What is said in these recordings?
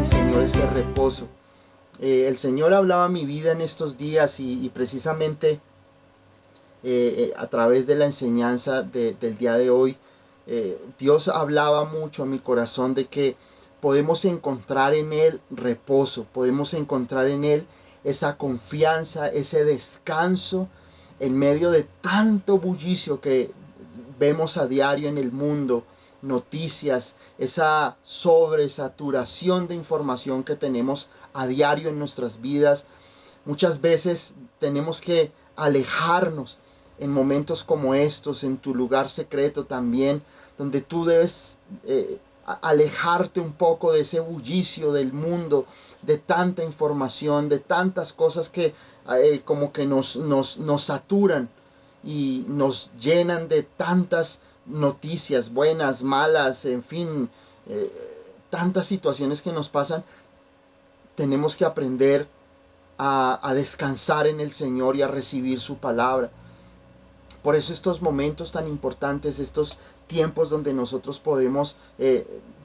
Señor ese reposo. El Señor hablaba a mi vida en estos días y precisamente a través de la enseñanza del día de hoy, Dios hablaba mucho a mi corazón de que podemos encontrar en Él reposo, podemos encontrar en Él esa confianza, ese descanso en medio de tanto bullicio que vemos a diario en el mundo, noticias, esa sobresaturación de información que tenemos a diario en nuestras vidas. Muchas veces tenemos que alejarnos en momentos como estos, en tu lugar secreto también, donde tú debes alejarte un poco de ese bullicio del mundo, de tanta información, de tantas cosas que como que nos saturan y nos llenan de tantas noticias buenas, malas, en fin, tantas situaciones que nos pasan. Tenemos que aprender a descansar en el Señor y a recibir su palabra. Por eso estos momentos tan importantes, estos tiempos donde nosotros podemos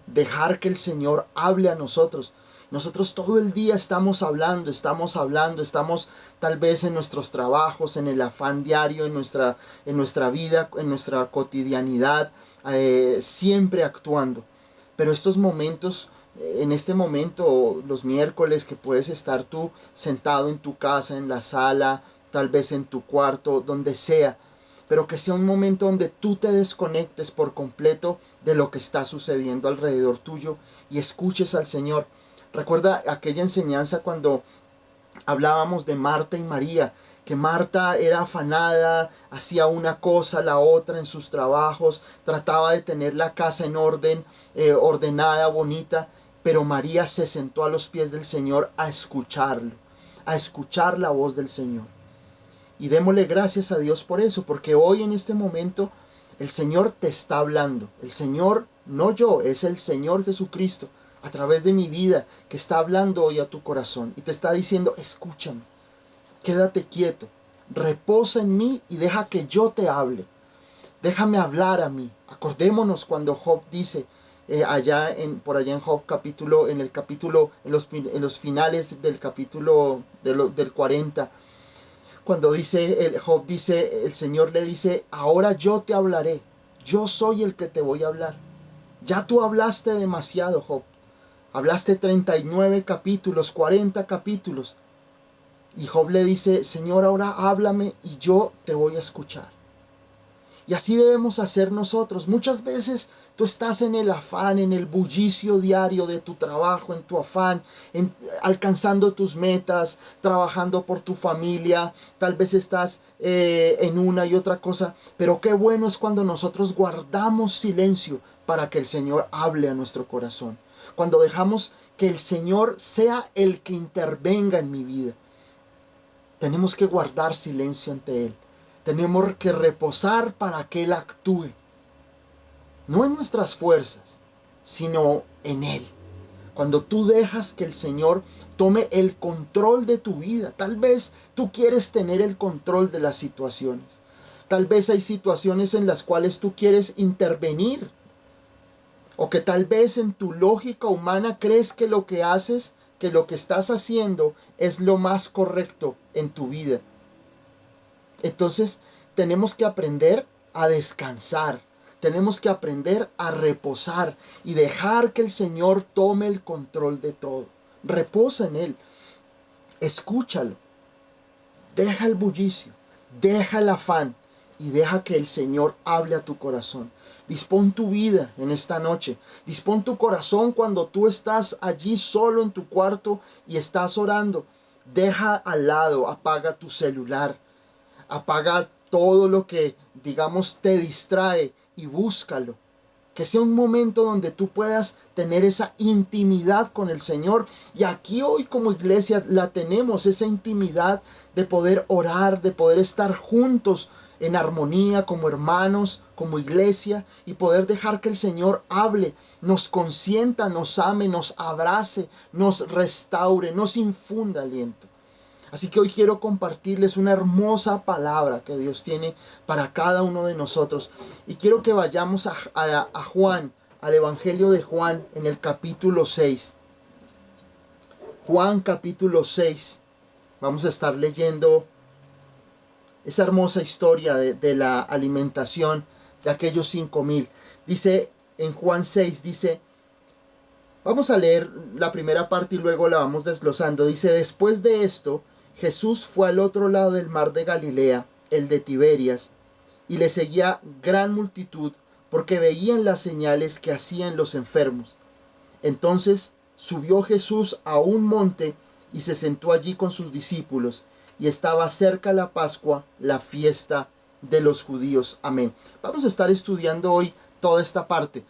dejar que el Señor hable a nosotros. Nosotros todo el día estamos hablando, estamos tal vez en nuestros trabajos, en el afán diario, en nuestra vida, en nuestra cotidianidad, siempre actuando. Pero estos momentos, en este momento, los miércoles que puedes estar tú sentado en tu casa, en la sala, tal vez en tu cuarto, donde sea, pero que sea un momento donde tú te desconectes por completo de lo que está sucediendo alrededor tuyo y escuches al Señor. Recuerda aquella enseñanza cuando hablábamos de Marta y María, que Marta era afanada, hacía una cosa, la otra en sus trabajos, trataba de tener la casa en orden, ordenada, bonita, pero María se sentó a los pies del Señor a escucharlo, a escuchar la voz del Señor. Y démosle gracias a Dios por eso, porque hoy en este momento el Señor te está hablando. El Señor, no yo, es el Señor Jesucristo a través de mi vida que está hablando hoy a tu corazón y te está diciendo: escúchame, quédate quieto, reposa en mí y deja que yo te hable. Déjame hablar a mí. Acordémonos cuando Job dice por allá en Job capítulo, en los finales del capítulo del 40, cuando Job dice, el Señor le dice: ahora yo te hablaré, yo soy el que te voy a hablar. Ya tú hablaste demasiado, Job. Hablaste 39 capítulos, 40 capítulos. Y Job le dice: Señor, ahora háblame y yo te voy a escuchar. Y así debemos hacer nosotros. Muchas veces tú estás en el afán, en el bullicio diario de tu trabajo, en tu afán, alcanzando tus metas, trabajando por tu familia. Tal vez estás en una y otra cosa. Pero qué bueno es cuando nosotros guardamos silencio para que el Señor hable a nuestro corazón. Cuando dejamos que el Señor sea el que intervenga en mi vida. Tenemos que guardar silencio ante Él. Tenemos que reposar para que Él actúe. No en nuestras fuerzas, sino en Él. Cuando tú dejas que el Señor tome el control de tu vida. Tal vez tú quieres tener el control de las situaciones. Tal vez hay situaciones en las cuales tú quieres intervenir. O que tal vez en tu lógica humana crees que lo que haces, que lo que estás haciendo es lo más correcto en tu vida. Entonces tenemos que aprender a descansar, tenemos que aprender a reposar y dejar que el Señor tome el control de todo. Reposa en Él, escúchalo, deja el bullicio, deja el afán y deja que el Señor hable a tu corazón. Dispón tu vida en esta noche, dispón tu corazón cuando tú estás allí solo en tu cuarto y estás orando. Deja al lado, apaga tu celular. Apaga todo lo que, digamos, te distrae y búscalo. Que sea un momento donde tú puedas tener esa intimidad con el Señor. Y aquí hoy como iglesia la tenemos, esa intimidad de poder orar, de poder estar juntos en armonía como hermanos, como iglesia, y poder dejar que el Señor hable, nos consienta, nos ame, nos abrace, nos restaure, nos infunda aliento. Así que hoy quiero compartirles una hermosa palabra que Dios tiene para cada uno de nosotros. Y quiero que vayamos a Juan, al Evangelio de Juan en el capítulo 6. Juan capítulo 6. Vamos a estar leyendo esa hermosa historia de la alimentación de aquellos 5,000. Dice en Juan 6, dice, vamos a leer la primera parte y luego la vamos desglosando. Dice, después de esto, Jesús fue al otro lado del mar de Galilea, el de Tiberias, y le seguía gran multitud porque veían las señales que hacían los enfermos. Entonces subió Jesús a un monte y se sentó allí con sus discípulos, y estaba cerca la Pascua, la fiesta de los judíos. Amén. Vamos a estar estudiando hoy toda esta parte.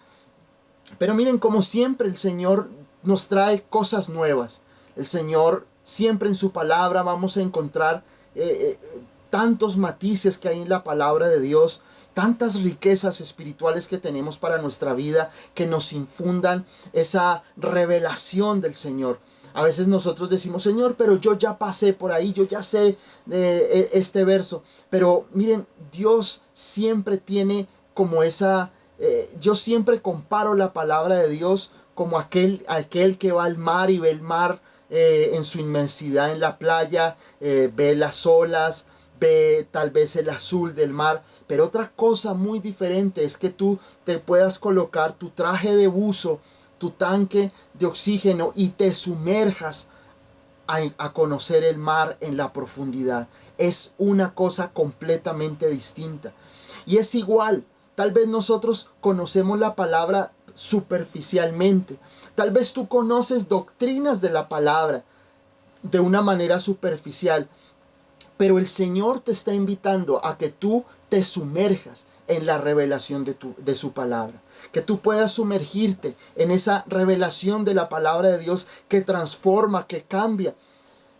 Pero miren, como siempre el Señor nos trae cosas nuevas. El Señor siempre en su palabra vamos a encontrar tantos matices que hay en la palabra de Dios, tantas riquezas espirituales que tenemos para nuestra vida, que nos infundan esa revelación del Señor. A veces nosotros decimos, Señor, pero yo ya pasé por ahí, yo ya sé este verso. Pero miren, Dios siempre tiene como esa... yo siempre comparo la palabra de Dios como aquel que va al mar y ve el mar en su inmensidad en la playa, ve las olas, ve tal vez el azul del mar. Pero otra cosa muy diferente es que tú te puedas colocar tu traje de buzo, tu tanque de oxígeno y te sumerjas a conocer el mar en la profundidad. Es una cosa completamente distinta. Y es igual, tal vez nosotros conocemos la palabra superficialmente. Tal vez tú conoces doctrinas de la palabra de una manera superficial. Pero el Señor te está invitando a que tú te sumerjas en la revelación de su palabra. Que tú puedas sumergirte en esa revelación de la palabra de Dios que transforma, que cambia.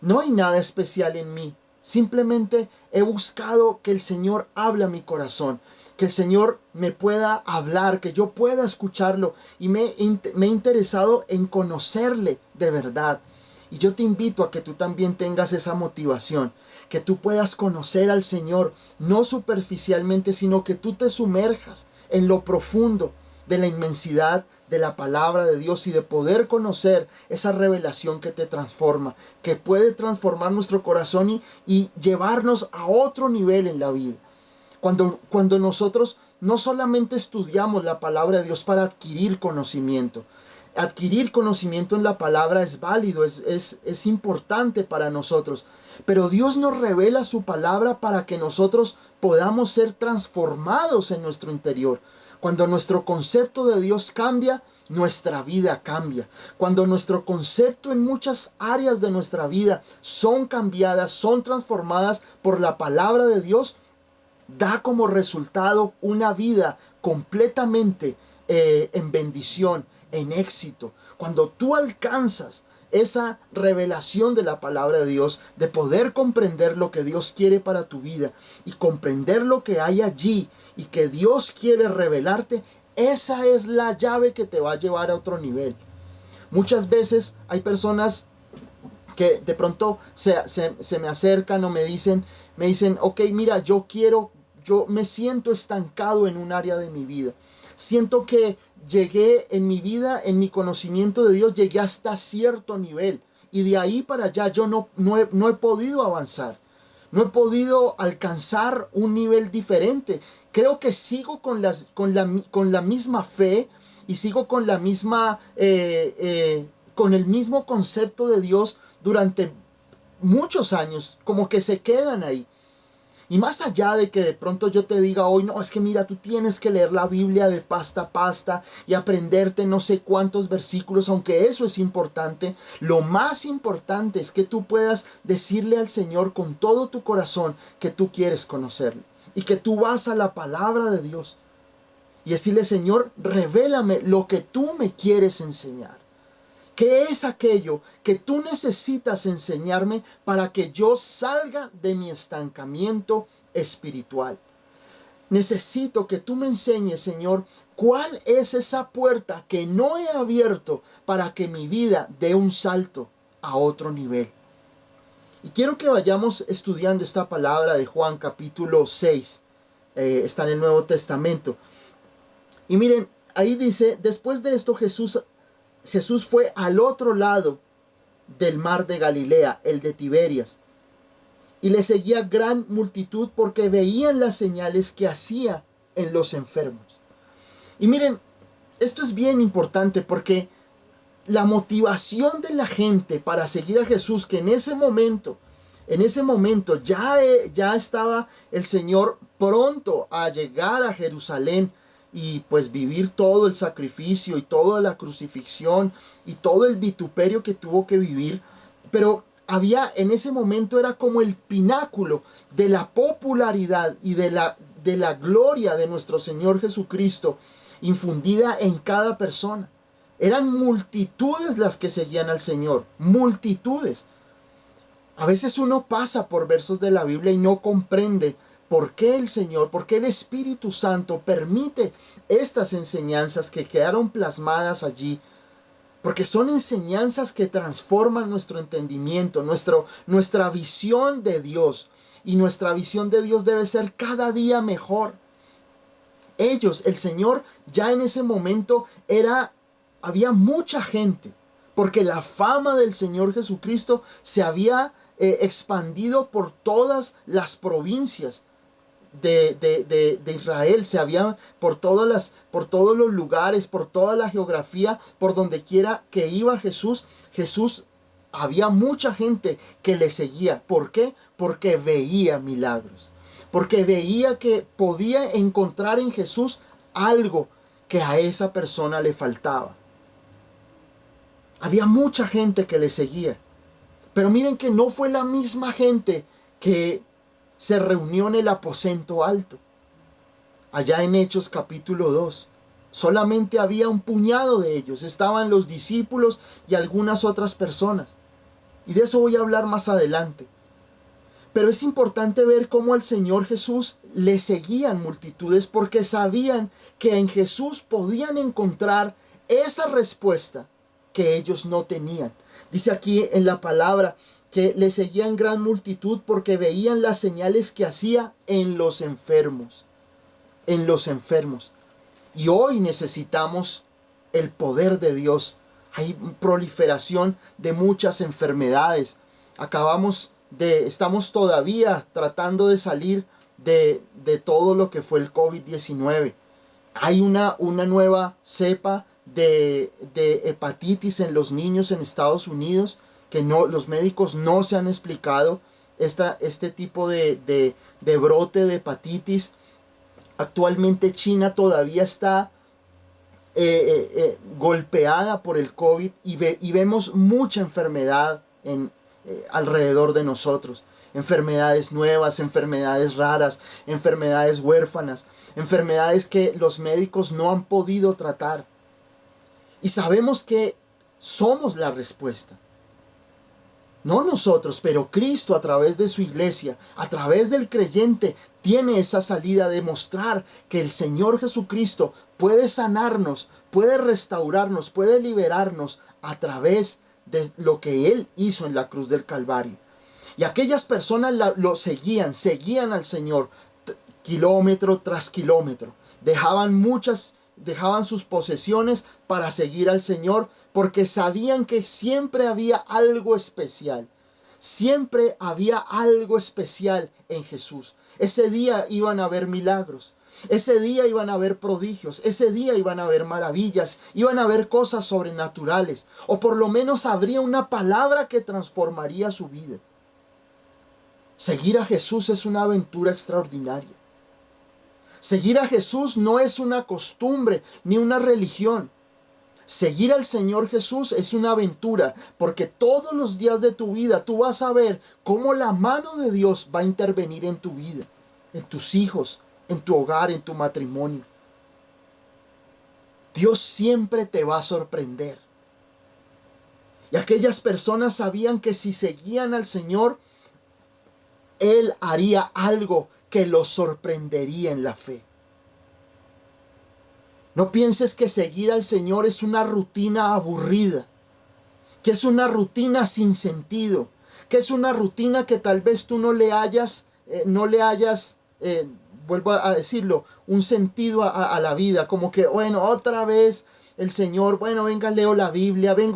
No hay nada especial en mí. Simplemente he buscado que el Señor hable a mi corazón. Que el Señor me pueda hablar, que yo pueda escucharlo. Y me he interesado en conocerle de verdad. Y yo te invito a que tú también tengas esa motivación, que tú puedas conocer al Señor, no superficialmente, sino que tú te sumerjas en lo profundo de la inmensidad de la palabra de Dios y de poder conocer esa revelación que te transforma, que puede transformar nuestro corazón y llevarnos a otro nivel en la vida. Cuando nosotros no solamente estudiamos la palabra de Dios para adquirir conocimiento en la palabra es válido, es importante para nosotros. Pero Dios nos revela su palabra para que nosotros podamos ser transformados en nuestro interior. Cuando nuestro concepto de Dios cambia, nuestra vida cambia. Cuando nuestro concepto en muchas áreas de nuestra vida son cambiadas, son transformadas por la palabra de Dios, da como resultado una vida completamente en bendición, en éxito. Cuando tú alcanzas esa revelación de la palabra de Dios, de poder comprender lo que Dios quiere para tu vida y comprender lo que hay allí y que Dios quiere revelarte, esa es la llave que te va a llevar a otro nivel. Muchas veces hay personas que de pronto se me acercan o me dicen, ok, mira, yo me siento estancado en un área de mi vida. Siento que llegué en mi vida, en mi conocimiento de Dios, llegué hasta cierto nivel. Y de ahí para allá yo no he podido avanzar. No he podido alcanzar un nivel diferente. Creo que sigo con la misma fe y sigo con la misma, con el mismo concepto de Dios durante muchos años, como que se quedan ahí. Y más allá de que de pronto yo te diga hoy, no, es que mira, tú tienes que leer la Biblia de pasta a pasta y aprenderte no sé cuántos versículos, aunque eso es importante, lo más importante es que tú puedas decirle al Señor con todo tu corazón que tú quieres conocerlo y que tú vas a la palabra de Dios y decirle, Señor, revélame lo que tú me quieres enseñar. ¿Qué es aquello que tú necesitas enseñarme para que yo salga de mi estancamiento espiritual? Necesito que tú me enseñes, Señor, cuál es esa puerta que no he abierto para que mi vida dé un salto a otro nivel. Y quiero que vayamos estudiando esta palabra de Juan capítulo 6. Está en el Nuevo Testamento. Y miren, ahí dice, después de esto Jesús fue al otro lado del mar de Galilea, el de Tiberias. Y le seguía gran multitud porque veían las señales que hacía en los enfermos. Y miren, esto es bien importante porque la motivación de la gente para seguir a Jesús, que en ese momento ya estaba el Señor pronto a llegar a Jerusalén y pues vivir todo el sacrificio y toda la crucifixión y todo el vituperio que tuvo que vivir, pero en ese momento era como el pináculo de la popularidad y de la gloria de nuestro Señor Jesucristo infundida en cada persona. Eran multitudes las que seguían al Señor, multitudes. A veces uno pasa por versos de la Biblia y no comprende por qué el Señor, por qué el Espíritu Santo permite estas enseñanzas que quedaron plasmadas allí. Porque son enseñanzas que transforman nuestro entendimiento, nuestra visión de Dios. Y nuestra visión de Dios debe ser cada día mejor. El Señor, ya en ese momento había mucha gente. Porque la fama del Señor Jesucristo se había expandido por todas las provincias de Israel, por todos los lugares, por toda la geografía, por donde quiera que iba Jesús, había mucha gente que le seguía. ¿Por qué? Porque veía milagros, porque veía que podía encontrar en Jesús algo que a esa persona le faltaba. Había mucha gente que le seguía, pero miren que no fue la misma gente que se reunió en el aposento alto. Allá en Hechos capítulo 2, solamente había un puñado de ellos. Estaban los discípulos y algunas otras personas. Y de eso voy a hablar más adelante. Pero es importante ver cómo al Señor Jesús le seguían multitudes porque sabían que en Jesús podían encontrar esa respuesta que ellos no tenían. Dice aquí en la palabra que le seguían gran multitud porque veían las señales que hacía en los enfermos. En los enfermos. Y hoy necesitamos el poder de Dios. Hay proliferación de muchas enfermedades. Estamos todavía tratando de salir de todo lo que fue el COVID-19. Hay una nueva cepa de hepatitis en los niños en Estados Unidos que los médicos no se han explicado este tipo de brote de hepatitis. Actualmente China todavía está golpeada por el COVID y vemos mucha enfermedad alrededor de nosotros. Enfermedades nuevas, enfermedades raras, enfermedades huérfanas, enfermedades que los médicos no han podido tratar. Y sabemos que somos la respuesta. No nosotros, pero Cristo a través de su iglesia, a través del creyente, tiene esa salida de mostrar que el Señor Jesucristo puede sanarnos, puede restaurarnos, puede liberarnos a través de lo que Él hizo en la cruz del Calvario. Y aquellas personas lo seguían al Señor kilómetro tras kilómetro. Dejaban sus posesiones para seguir al Señor porque sabían que siempre había algo especial. Siempre había algo especial en Jesús. Ese día iban a haber milagros. Ese día iban a haber prodigios. Ese día iban a haber maravillas. Iban a haber cosas sobrenaturales. O por lo menos habría una palabra que transformaría su vida. Seguir a Jesús es una aventura extraordinaria. Seguir a Jesús no es una costumbre ni una religión. Seguir al Señor Jesús es una aventura, porque todos los días de tu vida tú vas a ver cómo la mano de Dios va a intervenir en tu vida, en tus hijos, en tu hogar, en tu matrimonio. Dios siempre te va a sorprender. Y aquellas personas sabían que si seguían al Señor, Él haría algo que los sorprendería en la fe. No pienses que seguir al Señor es una rutina aburrida, que es una rutina sin sentido, que es una rutina que tal vez tú no le hayas, vuelvo a decirlo, un sentido a la vida, como que bueno, otra vez el Señor, bueno, venga, leo la Biblia, ven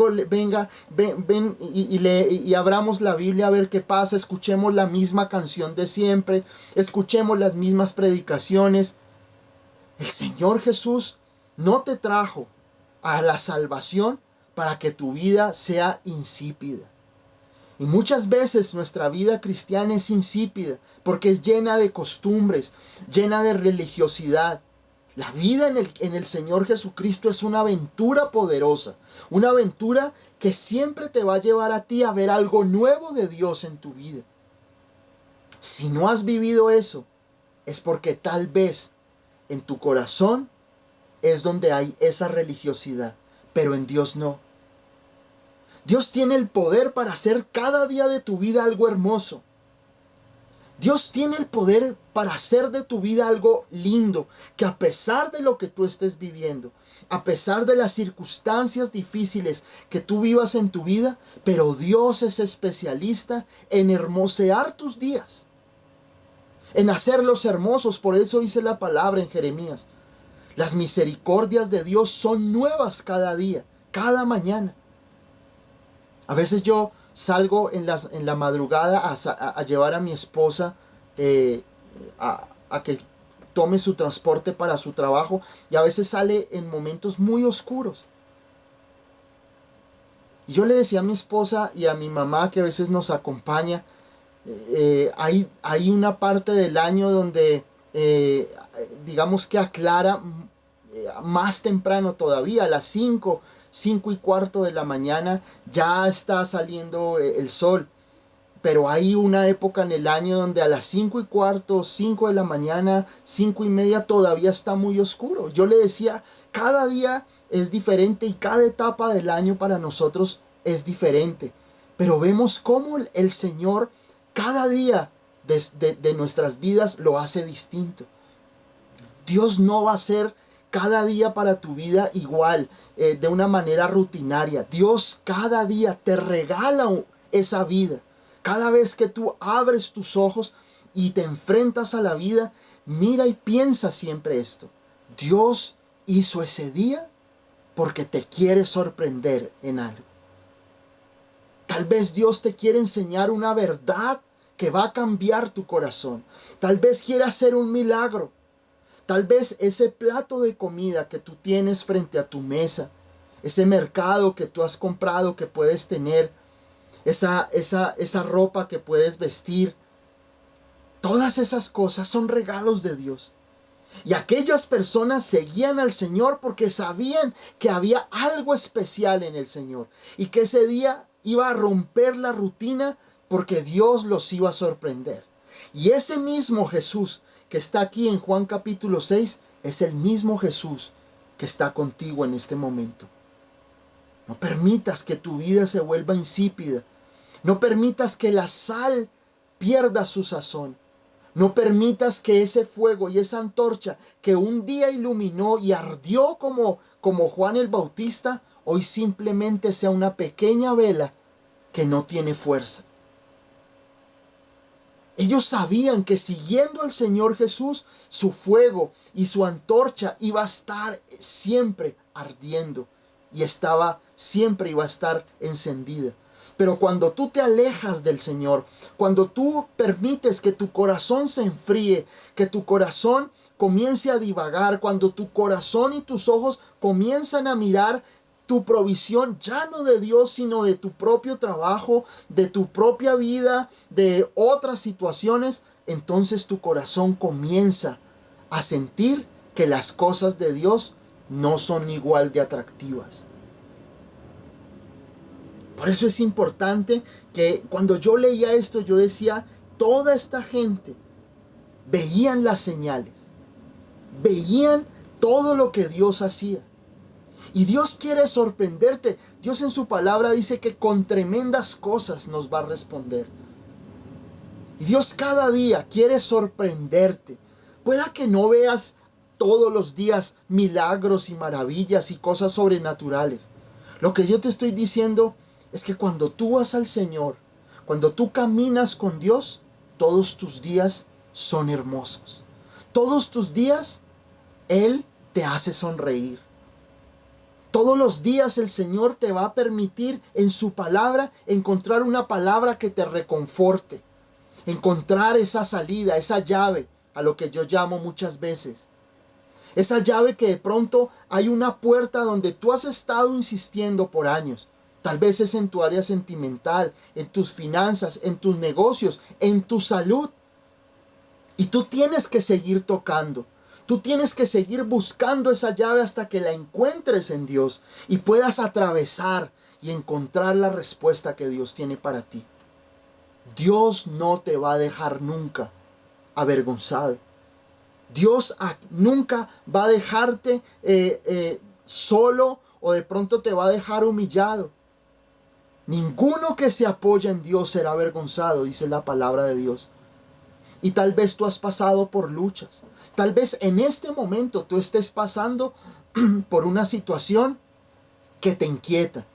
y abramos la Biblia a ver qué pasa, escuchemos la misma canción de siempre, escuchemos las mismas predicaciones. El Señor Jesús no te trajo a la salvación para que tu vida sea insípida. Y muchas veces nuestra vida cristiana es insípida porque es llena de costumbres, llena de religiosidad. La vida en el Señor Jesucristo es una aventura poderosa, una aventura que siempre te va a llevar a ti a ver algo nuevo de Dios en tu vida. Si no has vivido eso, es porque tal vez en tu corazón es donde hay esa religiosidad, pero en Dios no. Dios tiene el poder para hacer cada día de tu vida algo hermoso. Dios tiene el poder para hacer de tu vida algo lindo, que a pesar de lo que tú estés viviendo, a pesar de las circunstancias difíciles que tú vivas en tu vida, pero Dios es especialista en hermosear tus días, en hacerlos hermosos. Por eso dice la palabra en Jeremías: las misericordias de Dios son nuevas cada día, cada mañana. A veces yo salgo en la madrugada a llevar a mi esposa a que tome su transporte para su trabajo, y a veces sale en momentos muy oscuros. Y yo le decía a mi esposa y a mi mamá, que a veces nos acompaña, hay una parte del año donde digamos que aclara más temprano todavía, a las 5:15 de la mañana ya está saliendo el sol. Pero hay una época en el año donde a las 5:15, 5 de la mañana, 5:30 todavía está muy oscuro. Yo le decía, cada día es diferente y cada etapa del año para nosotros es diferente. Pero vemos cómo el Señor cada día de nuestras vidas lo hace distinto. Dios no va a ser cada día para tu vida igual, de una manera rutinaria. Dios cada día te regala esa vida. Cada vez que tú abres tus ojos y te enfrentas a la vida, mira y piensa siempre esto: Dios hizo ese día porque te quiere sorprender en algo. Tal vez Dios te quiere enseñar una verdad que va a cambiar tu corazón. Tal vez quiere hacer un milagro. Tal vez ese plato de comida que tú tienes frente a tu mesa, ese mercado que tú has comprado que puedes tener, esa ropa que puedes vestir, todas esas cosas son regalos de Dios. Y aquellas personas seguían al Señor porque sabían que había algo especial en el Señor y que ese día iba a romper la rutina porque Dios los iba a sorprender. Y ese mismo Jesús que está aquí en Juan capítulo 6 es el mismo Jesús que está contigo en este momento. No permitas que tu vida se vuelva insípida. No permitas que la sal pierda su sazón. No permitas que ese fuego y esa antorcha que un día iluminó y ardió como Juan el Bautista, hoy simplemente sea una pequeña vela que no tiene fuerza. Ellos sabían que siguiendo al Señor Jesús, su fuego y su antorcha iba a estar siempre ardiendo y siempre iba a estar encendida. Pero cuando tú te alejas del Señor, cuando tú permites que tu corazón se enfríe, que tu corazón comience a divagar, cuando tu corazón y tus ojos comienzan a mirar tu provisión ya no de Dios, sino de tu propio trabajo, de tu propia vida, de otras situaciones, entonces tu corazón comienza a sentir que las cosas de Dios no son igual de atractivas. Por eso es importante que cuando yo leía esto, yo decía, toda esta gente veían las señales, veían todo lo que Dios hacía. Y Dios quiere sorprenderte. Dios en su palabra dice que con tremendas cosas nos va a responder. Y Dios cada día quiere sorprenderte. Pueda que no veas todos los días milagros y maravillas y cosas sobrenaturales. Lo que yo te estoy diciendo es que cuando tú vas al Señor, cuando tú caminas con Dios, todos tus días son hermosos. Todos tus días Él te hace sonreír. Todos los días el Señor te va a permitir en su palabra encontrar una palabra que te reconforte. Encontrar esa salida, esa llave, a lo que yo llamo muchas veces. Esa llave que de pronto hay una puerta donde tú has estado insistiendo por años. Tal vez es en tu área sentimental, en tus finanzas, en tus negocios, en tu salud. Y tú tienes que seguir tocando. Tú tienes que seguir buscando esa llave hasta que la encuentres en Dios y puedas atravesar y encontrar la respuesta que Dios tiene para ti. Dios no te va a dejar nunca avergonzado. Dios nunca va a dejarte solo o de pronto te va a dejar humillado. Ninguno que se apoya en Dios será avergonzado, dice la palabra de Dios. Y tal vez tú has pasado por luchas. Tal vez en este momento tú estés pasando por una situación que te inquieta,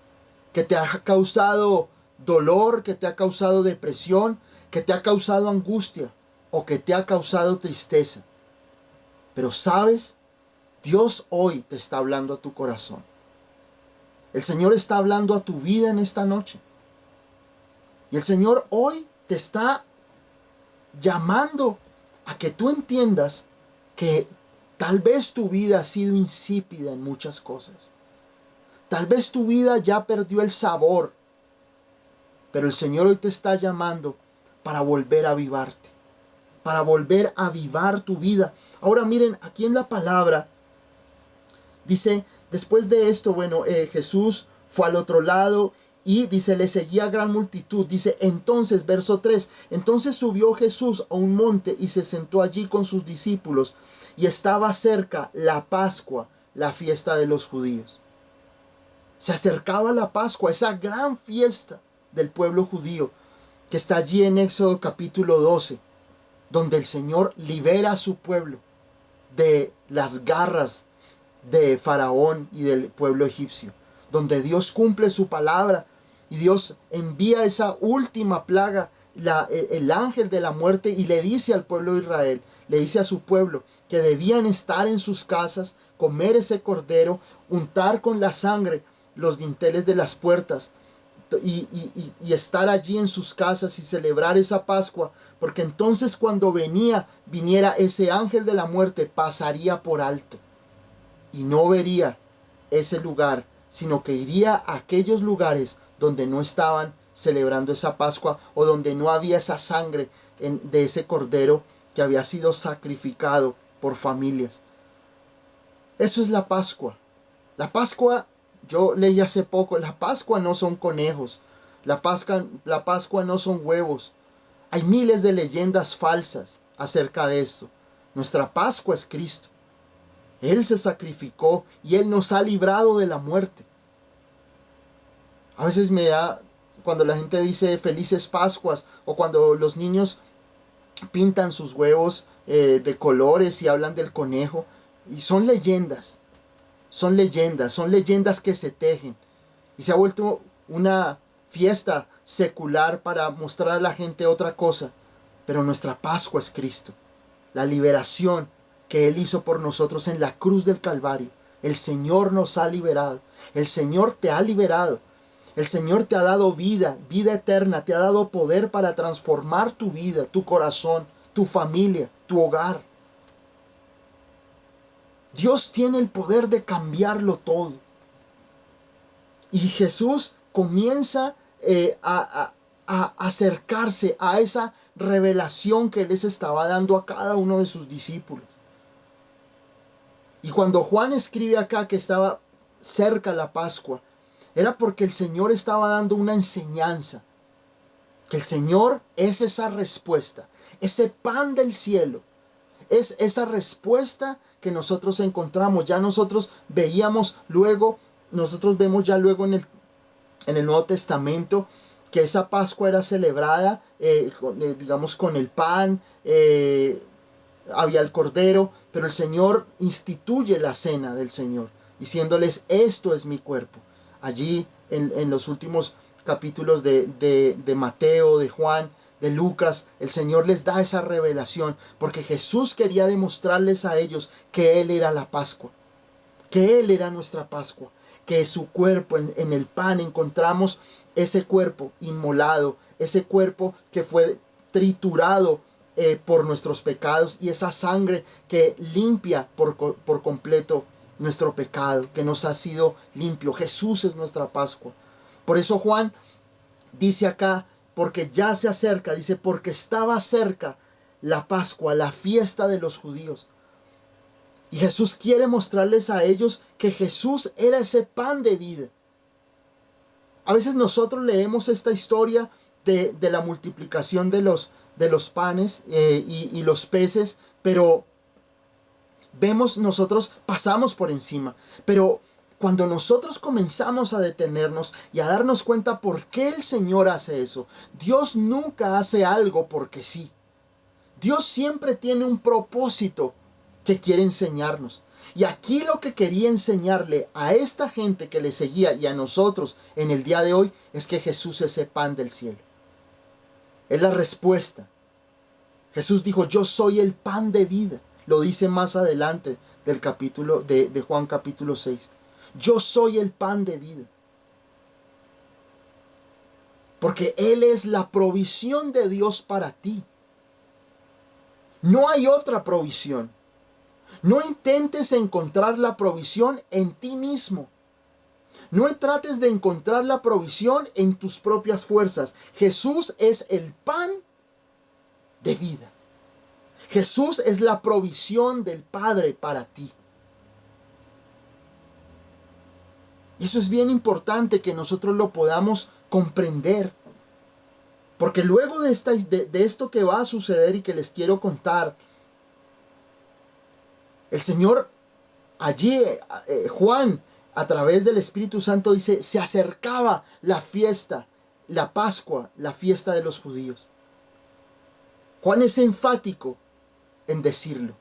que te ha causado dolor, que te ha causado depresión, que te ha causado angustia o que te ha causado tristeza. Pero sabes, Dios hoy te está hablando a tu corazón. El Señor está hablando a tu vida en esta noche. Y el Señor hoy te está llamando a que tú entiendas que tal vez tu vida ha sido insípida en muchas cosas. Tal vez tu vida ya perdió el sabor. Pero el Señor hoy te está llamando para volver a avivarte. Para volver a avivar tu vida. Ahora miren, aquí en la palabra dice, después de esto, Jesús fue al otro lado y dice, le seguía gran multitud. Dice, entonces, verso 3, entonces subió Jesús a un monte y se sentó allí con sus discípulos y estaba cerca la Pascua, la fiesta de los judíos. Se acercaba la Pascua, esa gran fiesta del pueblo judío que está allí en Éxodo capítulo 12, donde el Señor libera a su pueblo de las garras de Faraón y del pueblo egipcio, donde Dios cumple su palabra y Dios envía esa última plaga, el ángel de la muerte, y le dice al pueblo de Israel, le dice a su pueblo que debían estar en sus casas, comer ese cordero, untar con la sangre los dinteles de las puertas y estar allí en sus casas y celebrar esa Pascua, porque entonces cuando viniera ese ángel de la muerte, pasaría por alto y no vería ese lugar, sino que iría a aquellos lugares donde no estaban celebrando esa Pascua o donde no había esa sangre de ese cordero que había sido sacrificado por familias. Eso es la Pascua. La Pascua, yo leí hace poco, la Pascua no son conejos, la Pascua no son huevos. Hay miles de leyendas falsas acerca de esto. Nuestra Pascua es Cristo. Él se sacrificó y Él nos ha librado de la muerte. A veces me da, cuando la gente dice felices Pascuas, o cuando los niños pintan sus huevos de colores y hablan del conejo, y son leyendas que se tejen. Y se ha vuelto una fiesta secular para mostrar a la gente otra cosa. Pero nuestra Pascua es Cristo, la liberación que Él hizo por nosotros en la cruz del Calvario. El Señor nos ha liberado. El Señor te ha liberado. El Señor te ha dado vida eterna, te ha dado poder para transformar tu vida, tu corazón, tu familia, tu hogar. Dios tiene el poder de cambiarlo todo. Y Jesús comienza a acercarse a esa revelación que Él les estaba dando a cada uno de sus discípulos. Y cuando Juan escribe acá que estaba cerca la Pascua, era porque el Señor estaba dando una enseñanza. Que el Señor es esa respuesta, ese pan del cielo. Es esa respuesta que nosotros encontramos. Ya nosotros vemos ya luego en el Nuevo Testamento que esa Pascua era celebrada, con el pan, había el cordero, pero el Señor instituye la cena del Señor, diciéndoles, esto es mi cuerpo. Allí en los últimos capítulos de Mateo, de Juan, de Lucas, el Señor les da esa revelación, porque Jesús quería demostrarles a ellos que Él era la Pascua. que Él era nuestra Pascua, que su cuerpo, en el pan encontramos ese cuerpo inmolado, ese cuerpo que fue triturado por nuestros pecados, y esa sangre que limpia por completo nuestro pecado, que nos ha sido limpio. Jesús es nuestra Pascua. Por eso Juan dice acá, porque ya se acerca, dice, porque estaba cerca la Pascua, la fiesta de los judíos. Y Jesús quiere mostrarles a ellos que Jesús era ese pan de vida. A veces nosotros leemos esta historia de la multiplicación de los panes y los peces, pero nosotros pasamos por encima. Pero cuando nosotros comenzamos a detenernos y a darnos cuenta por qué el Señor hace eso, Dios nunca hace algo porque sí. Dios siempre tiene un propósito que quiere enseñarnos. Y aquí lo que quería enseñarle a esta gente que le seguía y a nosotros en el día de hoy es que Jesús es ese pan del cielo. Es la respuesta. Jesús dijo, yo soy el pan de vida. Lo dice más adelante del capítulo de Juan capítulo 6. Yo soy el pan de vida. Porque Él es la provisión de Dios para ti. No hay otra provisión. No intentes encontrar la provisión en ti mismo. No trates de encontrar la provisión en tus propias fuerzas. Jesús es el pan de vida. Jesús es la provisión del Padre para ti. Y eso es bien importante que nosotros lo podamos comprender. Porque luego de esto que va a suceder y que les quiero contar, el Señor allí, Juan, a través del Espíritu Santo dice, se acercaba la fiesta, la Pascua, la fiesta de los judíos. Juan es enfático en decirlo.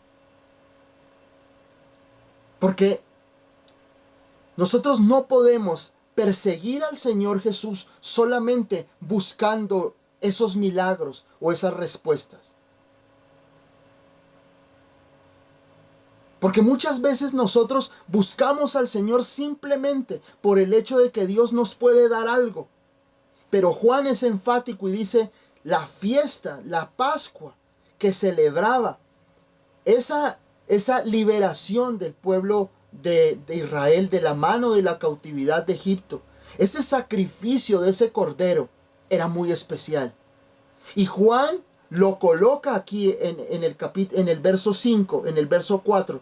Porque nosotros no podemos perseguir al Señor Jesús solamente buscando esos milagros o esas respuestas. Porque muchas veces nosotros buscamos al Señor simplemente por el hecho de que Dios nos puede dar algo. Pero Juan es enfático y dice, la fiesta, la Pascua que celebraba, esa liberación del pueblo de Israel de la mano de la cautividad de Egipto, ese sacrificio de ese cordero era muy especial. Y Juan lo coloca aquí en el verso 5, en el verso 4,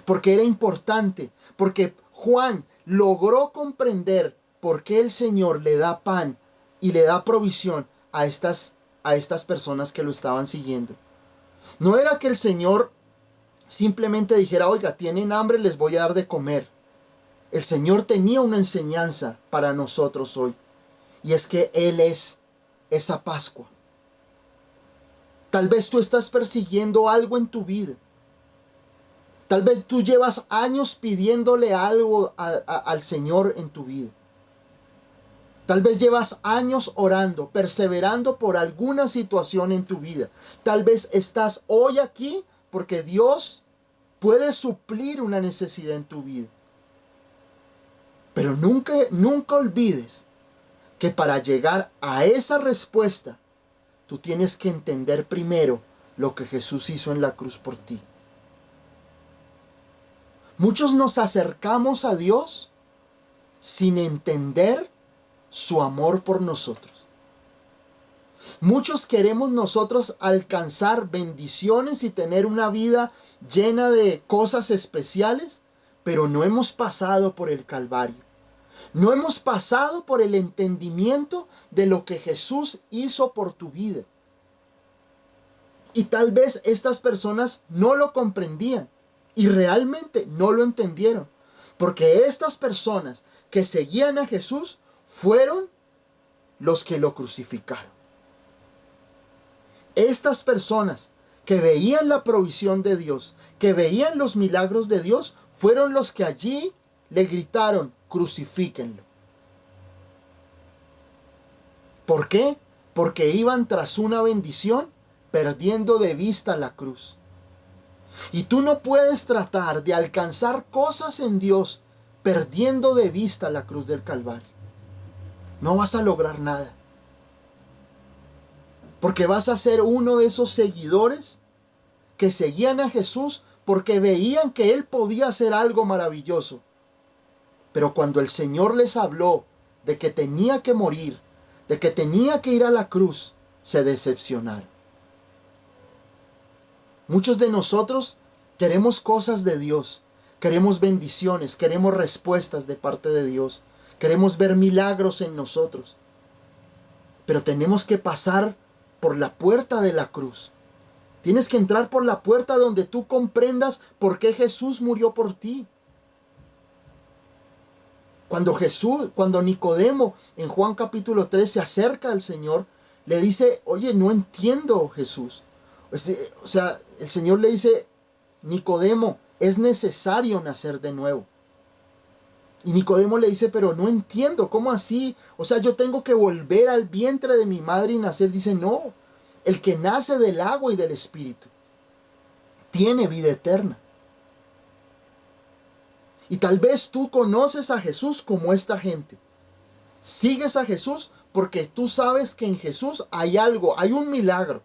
porque era importante, porque Juan logró comprender por qué el Señor le da pan y le da provisión a estas personas que lo estaban siguiendo. No era que el Señor simplemente dijera, oiga, tienen hambre, les voy a dar de comer. El Señor tenía una enseñanza para nosotros hoy, y es que Él es esa Pascua. Tal vez tú estás persiguiendo algo en tu vida. Tal vez tú llevas años pidiéndole algo al Señor en tu vida. Tal vez llevas años orando, perseverando por alguna situación en tu vida. Tal vez estás hoy aquí porque Dios puede suplir una necesidad en tu vida. Pero nunca olvides que para llegar a esa respuesta, tú tienes que entender primero lo que Jesús hizo en la cruz por ti. Muchos nos acercamos a Dios sin entender su amor por nosotros. Muchos queremos nosotros alcanzar bendiciones y tener una vida llena de cosas especiales, pero no hemos pasado por el Calvario. No hemos pasado por el entendimiento de lo que Jesús hizo por tu vida. Y tal vez estas personas no lo comprendían y realmente no lo entendieron, porque estas personas que seguían a Jesús fueron los que lo crucificaron. Estas personas que veían la provisión de Dios, que veían los milagros de Dios, fueron los que allí le gritaron, crucifíquenlo. ¿Por qué? Porque iban tras una bendición, perdiendo de vista la cruz. Y tú no puedes tratar de alcanzar cosas en Dios perdiendo de vista la cruz del Calvario. No vas a lograr nada. Porque vas a ser uno de esos seguidores que seguían a Jesús porque veían que Él podía hacer algo maravilloso. Pero cuando el Señor les habló de que tenía que morir, de que tenía que ir a la cruz, se decepcionaron. Muchos de nosotros queremos cosas de Dios, queremos bendiciones, queremos respuestas de parte de Dios, queremos ver milagros en nosotros. Pero tenemos que pasar por la puerta de la cruz. Tienes que entrar por la puerta donde tú comprendas por qué Jesús murió por ti. Cuando Nicodemo en Juan capítulo 3 se acerca al Señor, le dice, oye, no entiendo, Jesús. O sea, el Señor le dice, Nicodemo, es necesario nacer de nuevo. Y Nicodemo le dice, pero no entiendo, ¿cómo así? O sea, yo tengo que volver al vientre de mi madre y nacer. Dice, no, el que nace del agua y del Espíritu tiene vida eterna. Y tal vez tú conoces a Jesús como esta gente. Sigues a Jesús porque tú sabes que en Jesús hay algo, hay un milagro.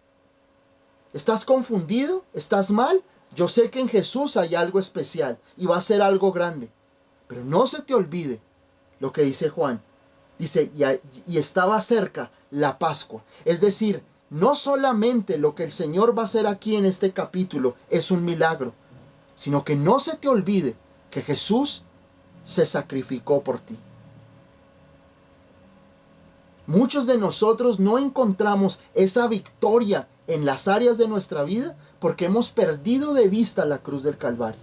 ¿Estás confundido? ¿Estás mal? Yo sé que en Jesús hay algo especial y va a ser algo grande. Pero no se te olvide lo que dice Juan. Dice, y estaba cerca la Pascua. Es decir, no solamente lo que el Señor va a hacer aquí en este capítulo es un milagro, sino que no se te olvide que Jesús se sacrificó por ti. Muchos de nosotros no encontramos esa victoria en las áreas de nuestra vida porque hemos perdido de vista la cruz del Calvario.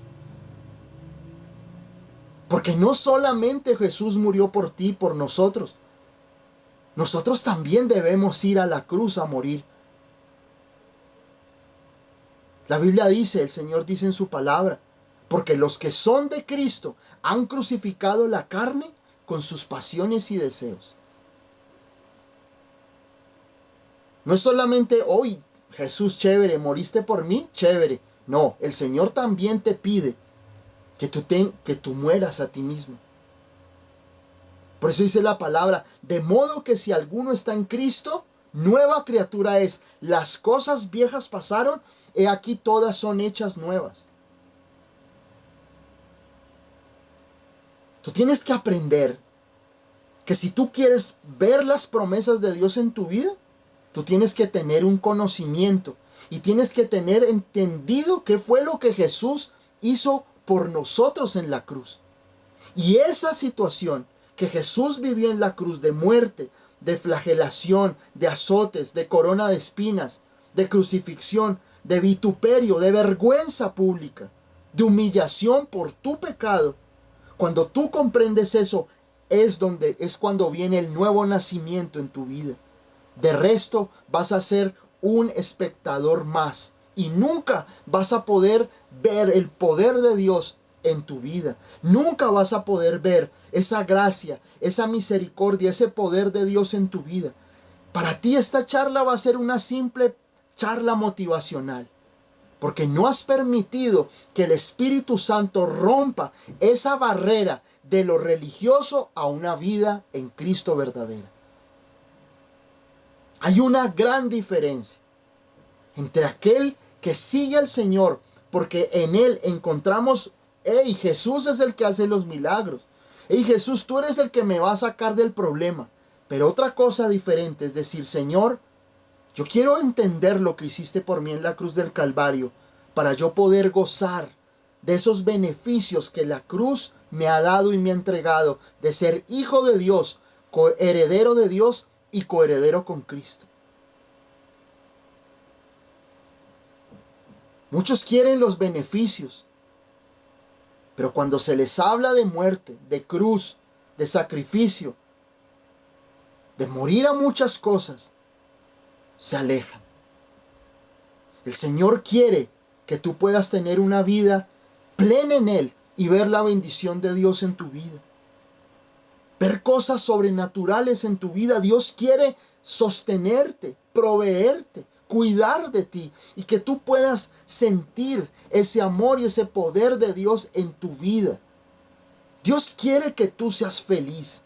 Porque no solamente Jesús murió por ti y por nosotros. Nosotros también debemos ir a la cruz a morir. La Biblia dice, el Señor dice en su palabra, porque los que son de Cristo han crucificado la carne con sus pasiones y deseos. No es solamente hoy, Jesús, chévere, moriste por mí, chévere. No, el Señor también te pide que tú mueras a ti mismo. Por eso dice la palabra, de modo que si alguno está en Cristo, nueva criatura es. Las cosas viejas pasaron, he aquí todas son hechas nuevas. Tú tienes que aprender que si tú quieres ver las promesas de Dios en tu vida, tú tienes que tener un conocimiento y tienes que tener entendido qué fue lo que Jesús hizo por nosotros en la cruz. Y esa situación que Jesús vivió en la cruz de muerte, de flagelación, de azotes, de corona de espinas, de crucifixión, de vituperio, de vergüenza pública, de humillación por tu pecado. Cuando tú comprendes eso, es cuando viene el nuevo nacimiento en tu vida. De resto, vas a ser un espectador más y nunca vas a poder ver el poder de Dios en tu vida. Nunca vas a poder ver esa gracia, esa misericordia, ese poder de Dios en tu vida. Para ti esta charla va a ser una simple charla motivacional, porque no has permitido que el Espíritu Santo rompa esa barrera de lo religioso a una vida en Cristo verdadera. Hay una gran diferencia entre aquel que sigue al Señor, porque en Él encontramos, hey, Jesús es el que hace los milagros. Hey, Jesús, tú eres el que me va a sacar del problema. Pero otra cosa diferente es decir, Señor, yo quiero entender lo que hiciste por mí en la cruz del Calvario para yo poder gozar de esos beneficios que la cruz me ha dado y me ha entregado de ser hijo de Dios, coheredero de Dios y coheredero con Cristo. Muchos quieren los beneficios, pero cuando se les habla de muerte, de cruz, de sacrificio, de morir a muchas cosas, se alejan. El Señor quiere que tú puedas tener una vida plena en Él y ver la bendición de Dios en tu vida. Ver cosas sobrenaturales en tu vida. Dios quiere sostenerte, proveerte, cuidar de ti y que tú puedas sentir ese amor y ese poder de Dios en tu vida. Dios quiere que tú seas feliz.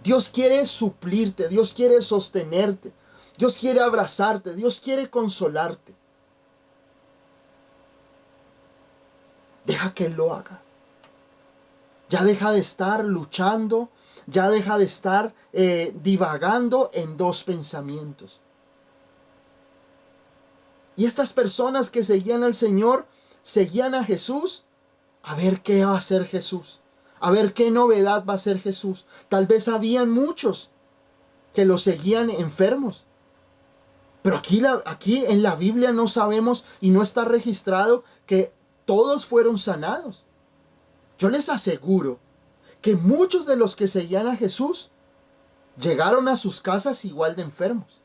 Dios quiere suplirte, Dios quiere sostenerte, Dios quiere abrazarte, Dios quiere consolarte. Deja que Él lo haga. Ya deja de estar luchando, ya deja de estar divagando en dos pensamientos. Y estas personas que seguían al Señor, seguían a Jesús, a ver qué va a hacer Jesús, a ver qué novedad va a hacer Jesús. Tal vez habían muchos que lo seguían enfermos. Pero aquí en la Biblia no sabemos y no está registrado que todos fueron sanados. Yo les aseguro que muchos de los que seguían a Jesús llegaron a sus casas igual de enfermos.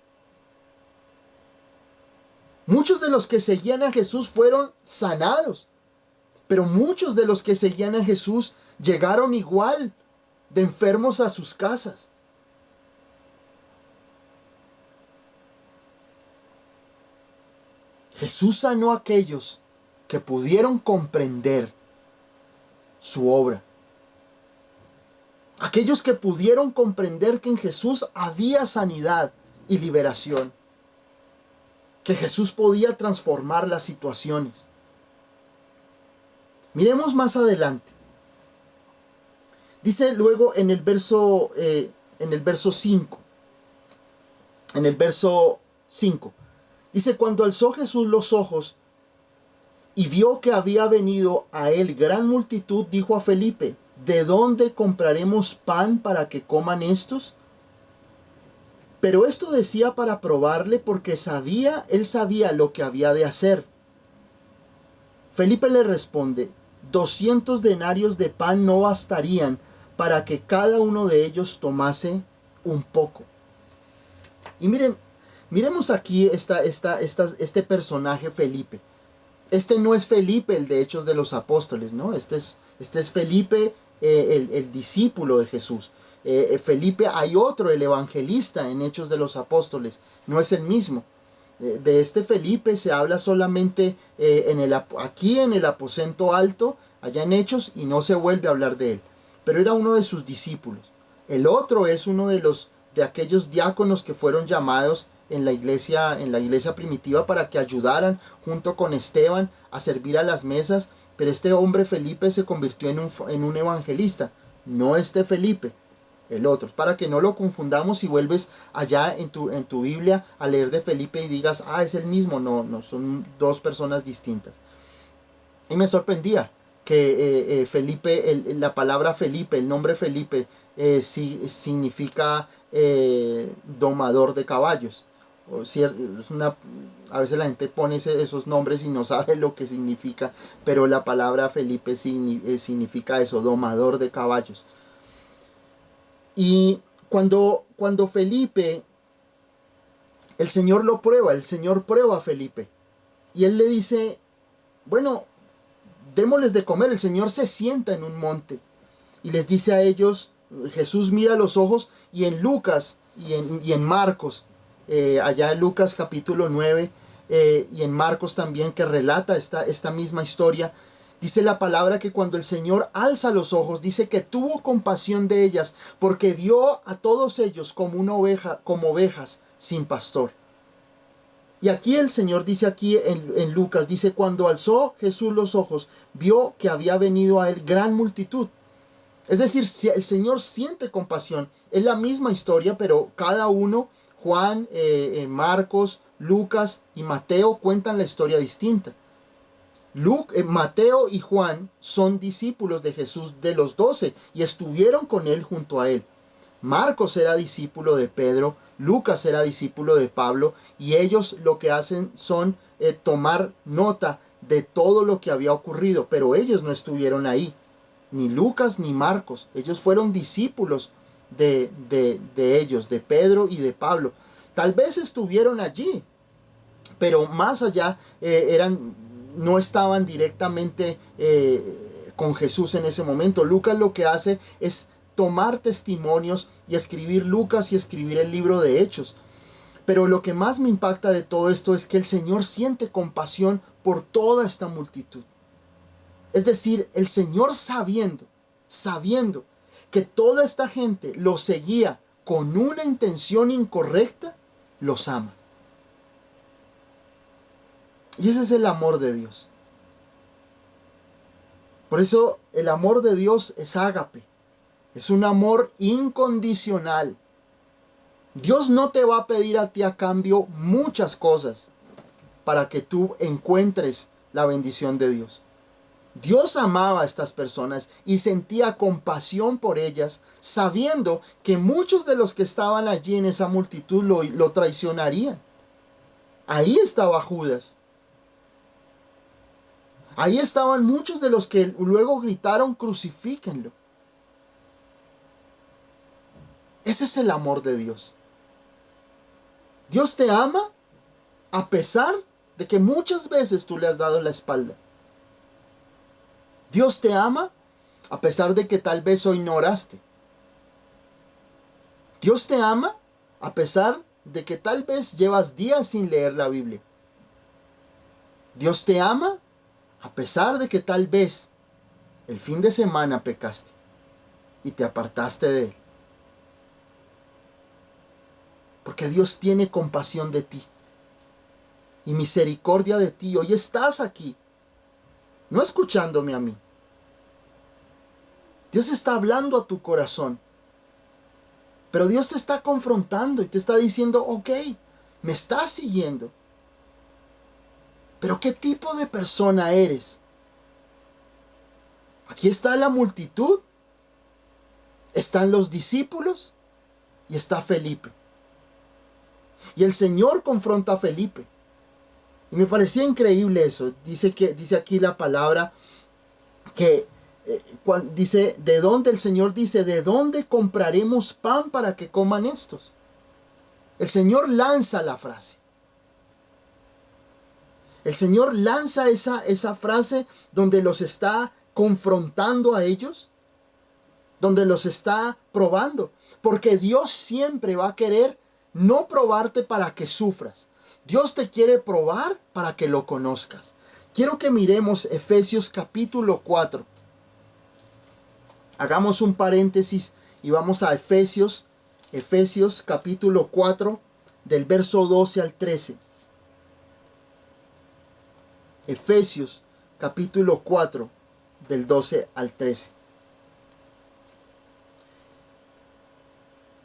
Muchos de los que seguían a Jesús fueron sanados, pero muchos de los que seguían a Jesús llegaron igual de enfermos a sus casas. Jesús sanó a aquellos que pudieron comprender su obra. Aquellos que pudieron comprender que en Jesús había sanidad y liberación. Que Jesús podía transformar las situaciones. Miremos más adelante. Dice luego en el verso 5. En el verso 5. Dice, cuando alzó Jesús los ojos y vio que había venido a él gran multitud, dijo a Felipe, ¿de dónde compraremos pan para que coman estos? Pero esto decía para probarle, porque él sabía lo que había de hacer. Felipe le responde, 200 denarios de pan no bastarían para que cada uno de ellos tomase un poco. Y miremos aquí este personaje Felipe. Este no es Felipe, el de Hechos de los Apóstoles, ¿no? Este es Felipe, el discípulo de Jesús. Felipe, hay otro, el evangelista en Hechos de los Apóstoles, no es el mismo. De este Felipe se habla solamente aquí en el aposento alto, allá en Hechos, y no se vuelve a hablar de él. Pero era uno de sus discípulos. El otro es uno de aquellos diáconos que fueron llamados en la iglesia primitiva para que ayudaran junto con Esteban a servir a las mesas. Pero este hombre Felipe se convirtió en un evangelista, no este Felipe, el otro, para que no lo confundamos si vuelves allá en tu Biblia a leer de Felipe y digas, es el mismo. No, son dos personas distintas. Y me sorprendía que Felipe, la palabra Felipe, el nombre Felipe, significa domador de caballos. A veces la gente pone esos nombres y no sabe lo que significa, pero la palabra Felipe significa eso, domador de caballos. Y cuando Felipe, el Señor lo prueba, el Señor prueba a Felipe. Y él le dice, bueno, démosles de comer. El Señor se sienta en un monte y les dice a ellos, Jesús mira a los ojos, y en Lucas y en Marcos, allá en Lucas capítulo 9, y en Marcos también, que relata esta misma historia, dice la palabra que cuando el Señor alza los ojos, dice que tuvo compasión de ellas, porque vio a todos ellos como ovejas sin pastor. Y aquí el Señor dice aquí en Lucas, dice, cuando alzó Jesús los ojos, vio que había venido a él gran multitud. Es decir, si el Señor siente compasión. Es la misma historia, pero cada uno, Juan, Marcos, Lucas y Mateo, cuentan la historia distinta. Mateo y Juan son discípulos de Jesús, de los 12, y estuvieron con él junto a él. Marcos era discípulo de Pedro, Lucas era discípulo de Pablo, y ellos lo que hacen son tomar nota de todo lo que había ocurrido, pero ellos no estuvieron ahí, ni Lucas ni Marcos. Ellos fueron discípulos de ellos, de Pedro y de Pablo. Tal vez estuvieron allí, pero más allá no estaban directamente con Jesús en ese momento. Lucas lo que hace es tomar testimonios y escribir Lucas y escribir el libro de Hechos. Pero lo que más me impacta de todo esto es que el Señor siente compasión por toda esta multitud. Es decir, el Señor sabiendo que toda esta gente los seguía con una intención incorrecta, los ama. Y ese es el amor de Dios. Por eso el amor de Dios es ágape. Es un amor incondicional. Dios no te va a pedir a ti a cambio muchas cosas para que tú encuentres la bendición de Dios. Dios amaba a estas personas y sentía compasión por ellas, sabiendo que muchos de los que estaban allí en esa multitud lo traicionarían. Ahí estaba Judas. Ahí estaban muchos de los que luego gritaron: crucifíquenlo. Ese es el amor de Dios. Dios te ama a pesar de que muchas veces tú le has dado la espalda. Dios te ama a pesar de que tal vez hoy no oraste. Dios te ama a pesar de que tal vez llevas días sin leer la Biblia. Dios te ama a pesar de que tal vez el fin de semana pecaste y te apartaste de Él. Porque Dios tiene compasión de ti y misericordia de ti. Hoy estás aquí, no escuchándome a mí. Dios está hablando a tu corazón. Pero Dios te está confrontando y te está diciendo: ok, me estás siguiendo. Pero ¿qué tipo de persona eres? Aquí está la multitud, están los discípulos y está Felipe. Y el Señor confronta a Felipe. Y me parecía increíble eso. Dice aquí la palabra que dice, ¿de dónde? El Señor dice: ¿de dónde compraremos pan para que coman estos? El Señor lanza la frase. El Señor lanza esa frase donde los está confrontando a ellos, donde los está probando. Porque Dios siempre va a querer no probarte para que sufras. Dios te quiere probar para que lo conozcas. Quiero que miremos Efesios capítulo 4. Hagamos un paréntesis y vamos a Efesios capítulo 4 del verso 12 al 13. Efesios capítulo 4 del 12 al 13.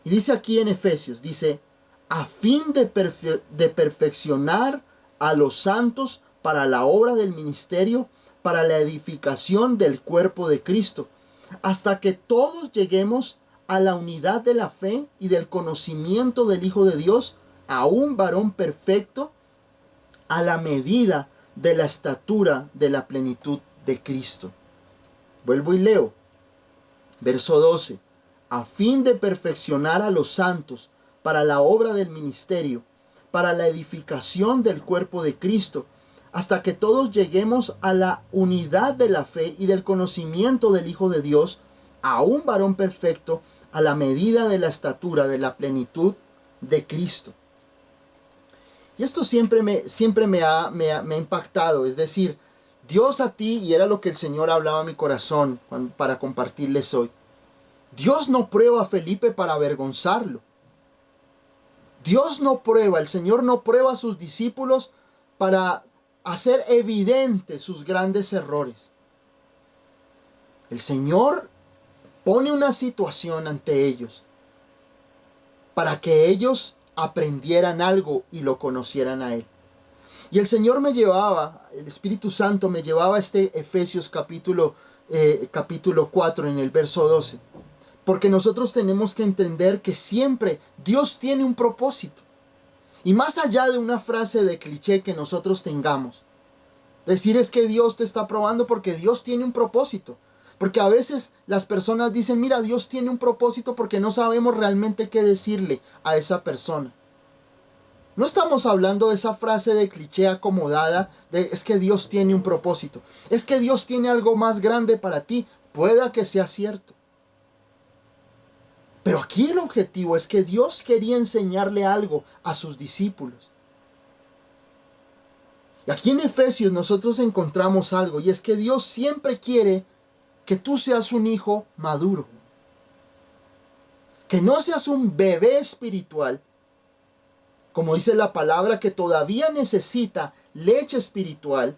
Y dice aquí en Efesios, dice: a fin de perfeccionar a los santos para la obra del ministerio, para la edificación del cuerpo de Cristo, hasta que todos lleguemos a la unidad de la fe y del conocimiento del Hijo de Dios, a un varón perfecto, a la medida de la estatura de la plenitud de Cristo. Vuelvo y leo. Verso 12. A fin de perfeccionar a los santos para la obra del ministerio, para la edificación del cuerpo de Cristo, hasta que todos lleguemos a la unidad de la fe y del conocimiento del Hijo de Dios, a un varón perfecto, a la medida de la estatura de la plenitud de Cristo. Y esto siempre me ha impactado. Es decir, Dios a ti, y era lo que el Señor hablaba a mi corazón para compartirles hoy. Dios no prueba a Felipe para avergonzarlo. El Señor no prueba a sus discípulos para hacer evidentes sus grandes errores. El Señor pone una situación ante ellos para que ellos aprendieran algo y lo conocieran a Él. Y el Señor el Espíritu Santo me llevaba a Efesios capítulo 4 en el verso 12. Porque nosotros tenemos que entender que siempre Dios tiene un propósito. Y más allá de una frase de cliché que nosotros tengamos, decir es que Dios te está probando porque Dios tiene un propósito. Porque a veces las personas dicen: mira, Dios tiene un propósito, porque no sabemos realmente qué decirle a esa persona. No estamos hablando de esa frase de cliché acomodada de es que Dios tiene un propósito. Es que Dios tiene algo más grande para ti. Pueda que sea cierto. Pero aquí el objetivo es que Dios quería enseñarle algo a sus discípulos. Y aquí en Efesios nosotros encontramos algo, y es que Dios siempre quiere que tú seas un hijo maduro. Que no seas un bebé espiritual, como dice la palabra, que todavía necesita leche espiritual.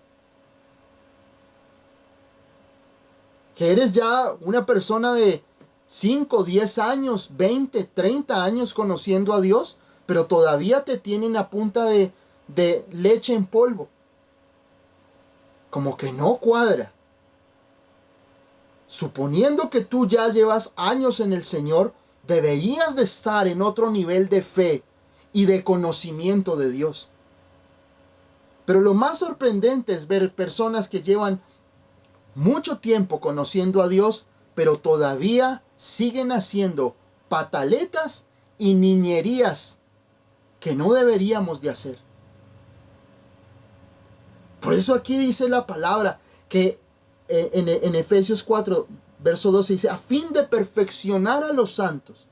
Que eres ya una persona de 5, 10 años, 20, 30 años conociendo a Dios, pero todavía te tienen a punta de leche en polvo. Como que no cuadra. Suponiendo que tú ya llevas años en el Señor, deberías de estar en otro nivel de fe y de conocimiento de Dios. Pero lo más sorprendente es ver personas que llevan mucho tiempo conociendo a Dios, pero todavía siguen haciendo pataletas y niñerías que no deberíamos de hacer. Por eso aquí dice la palabra que en Efesios 4, verso 12 dice, a fin de perfeccionar a los santos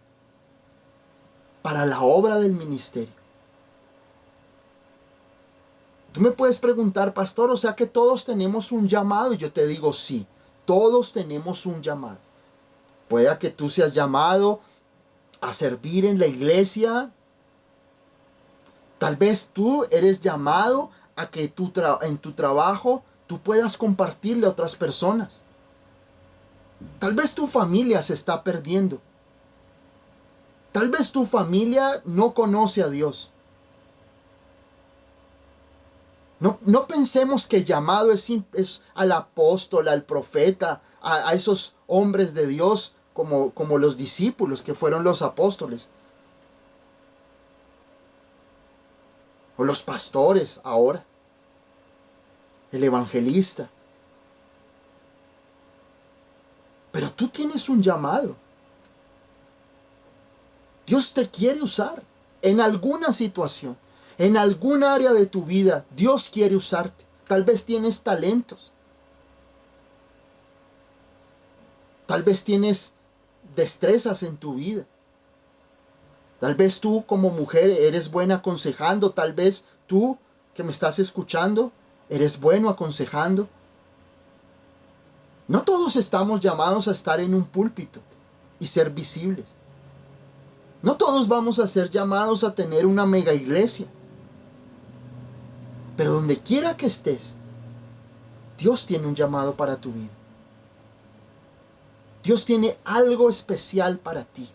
para la obra del ministerio. Tú me puedes preguntar, pastor, o sea que todos tenemos un llamado, y yo te digo sí, todos tenemos un llamado. Puede que tú seas llamado a servir en la iglesia. Tal vez tú eres llamado a que en tu trabajo tú puedas compartirle a otras personas. Tal vez tu familia se está perdiendo. Tal vez tu familia no conoce a Dios. No pensemos que llamado es al apóstol, al profeta, a esos hombres de Dios como los discípulos que fueron los apóstoles. O los pastores ahora. El evangelista. Pero tú tienes un llamado. Dios te quiere usar en alguna situación, en algún área de tu vida. Dios quiere usarte. Tal vez tienes talentos. Tal vez tienes destrezas en tu vida. Tal vez tú como mujer eres buena aconsejando. Tal vez tú que me estás escuchando eres bueno aconsejando. No todos estamos llamados a estar en un púlpito y ser visibles. No todos vamos a ser llamados a tener una mega iglesia. Pero donde quiera que estés, Dios tiene un llamado para tu vida. Dios tiene algo especial para ti.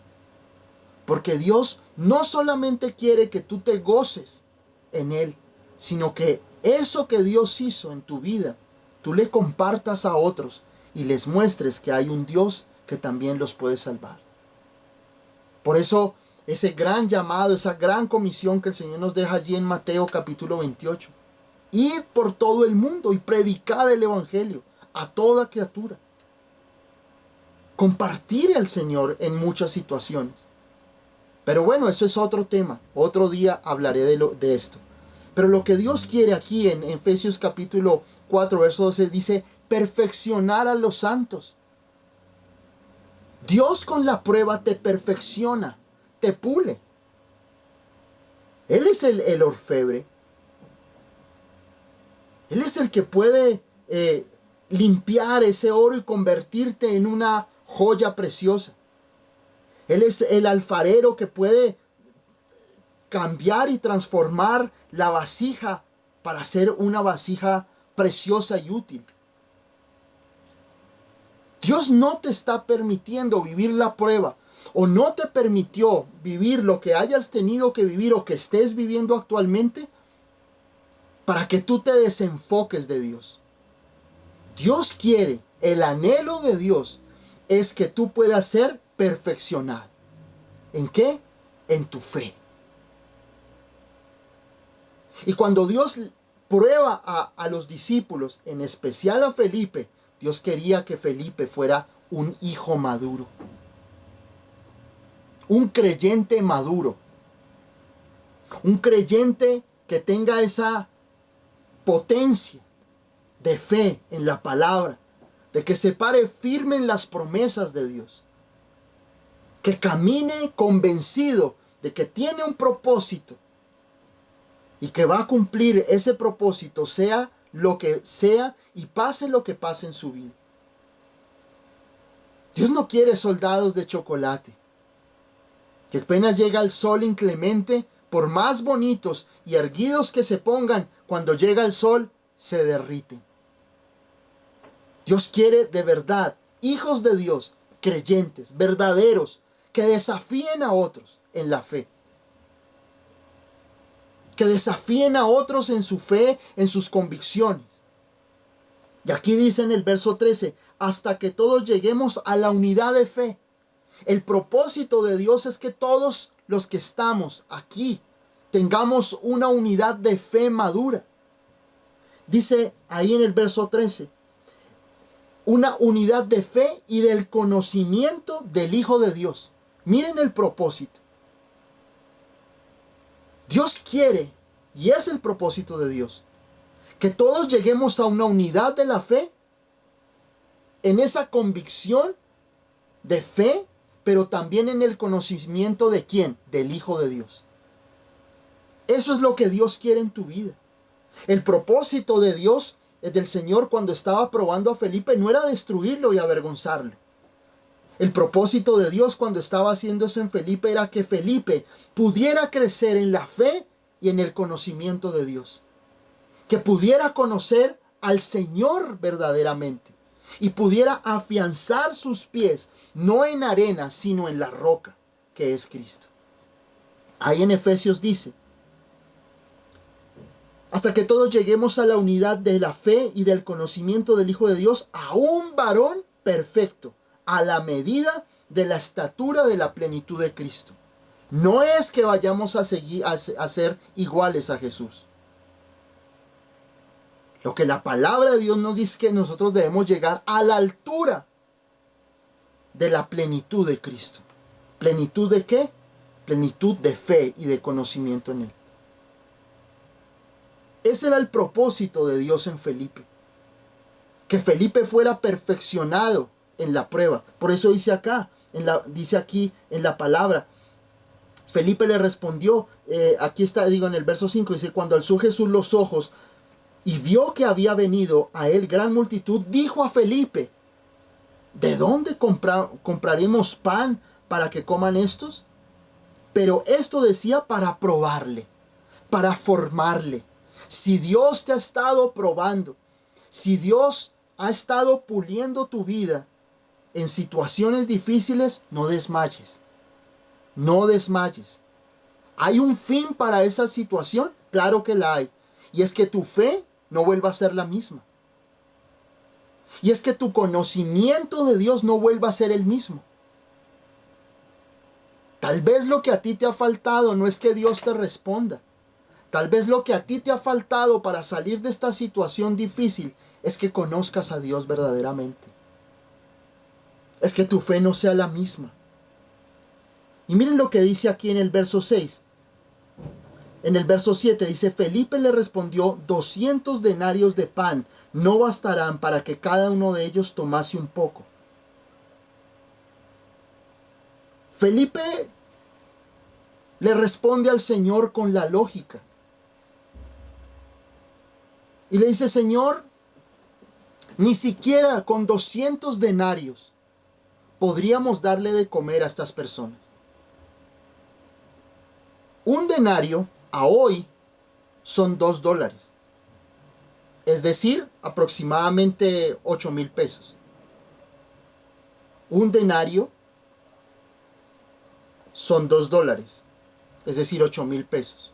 Porque Dios no solamente quiere que tú te goces en Él, sino que eso que Dios hizo en tu vida, tú le compartas a otros y les muestres que hay un Dios que también los puede salvar. Por eso, ese gran llamado, esa gran comisión que el Señor nos deja allí en Mateo capítulo 28. Ir por todo el mundo y predicar el evangelio a toda criatura. Compartir al Señor en muchas situaciones. Pero bueno, eso es otro tema. Otro día hablaré de esto. Pero lo que Dios quiere aquí en Efesios capítulo 4, verso 12, dice, perfeccionar a los santos. Dios con la prueba te perfecciona, te pule. Él es el orfebre. Él es el que puede limpiar ese oro y convertirte en una joya preciosa. Él es el alfarero que puede cambiar y transformar la vasija para hacer una vasija preciosa y útil. Dios no te está permitiendo vivir la prueba o no te permitió vivir lo que hayas tenido que vivir o que estés viviendo actualmente para que tú te desenfoques de Dios. Dios quiere, el anhelo de Dios es que tú puedas ser perfeccionado. ¿En qué? En tu fe. Y cuando Dios prueba a los discípulos, en especial a Felipe, Dios quería que Felipe fuera un hijo maduro. Un creyente maduro. Un creyente que tenga esa potencia de fe en la palabra, de que se pare firme en las promesas de Dios. que camine convencido de que tiene un propósito y que va a cumplir ese propósito, sea lo que sea y pase lo que pase en su vida. Dios no quiere soldados de chocolate, que apenas llega el sol inclemente, por más bonitos y erguidos que se pongan, cuando llega el sol, se derriten. Dios quiere de verdad hijos de Dios, creyentes, verdaderos, que desafíen a otros en la fe. Que desafíen a otros en su fe, en sus convicciones. Y aquí dice en el verso 13, hasta que todos lleguemos a la unidad de fe. El propósito de Dios es que todos los que estamos aquí tengamos una unidad de fe madura. Dice ahí en el verso 13, una unidad de fe y del conocimiento del Hijo de Dios. Miren el propósito. Dios quiere, y es el propósito de Dios, que todos lleguemos a una unidad de la fe, en esa convicción de fe, pero también en el conocimiento de ¿quién? Del Hijo de Dios. Eso es lo que Dios quiere en tu vida. El propósito de Dios, del Señor, cuando estaba probando a Felipe, no era destruirlo y avergonzarlo. El propósito de Dios cuando estaba haciendo eso en Felipe era que Felipe pudiera crecer en la fe y en el conocimiento de Dios. Que pudiera conocer al Señor verdaderamente y pudiera afianzar sus pies, no en arena, sino en la roca, que es Cristo. Ahí en Efesios dice, hasta que todos lleguemos a la unidad de la fe y del conocimiento del Hijo de Dios, a un varón perfecto, a la medida de la estatura de la plenitud de Cristo. No es que vayamos a ser iguales a Jesús. Lo que la palabra de Dios nos dice es que nosotros debemos llegar a la altura de la plenitud de Cristo. ¿Plenitud de qué? Plenitud de fe y de conocimiento en Él. Ese era el propósito de Dios en Felipe. Que Felipe fuera perfeccionado en la prueba. Por eso dice acá, dice aquí en la palabra, Felipe le respondió, aquí está, en el verso 5, dice, cuando alzó Jesús los ojos y vio que había venido a él gran multitud, dijo a Felipe, ¿de dónde compraremos pan para que coman estos? Pero esto decía para probarle, para formarle. Si Dios te ha estado probando, si Dios ha estado puliendo tu vida en situaciones difíciles, no desmayes. No desmayes. ¿Hay un fin para esa situación? Claro que la hay. Y es que tu fe no vuelva a ser la misma. Y es que tu conocimiento de Dios no vuelva a ser el mismo. Tal vez lo que a ti te ha faltado no es que Dios te responda. Tal vez lo que a ti te ha faltado para salir de esta situación difícil es que conozcas a Dios verdaderamente. Es que tu fe no sea la misma. Y miren lo que dice aquí en el verso 6. En el verso 7 dice, Felipe le respondió, 200 denarios de pan no bastarán para que cada uno de ellos tomase un poco. Felipe le responde al Señor con la lógica. Y le dice, Señor, ni siquiera con 200 denarios podríamos darle de comer a estas personas. Un denario a hoy son $2. Es decir, aproximadamente 8,000 pesos. Un denario son $2. Es decir, 8,000 pesos.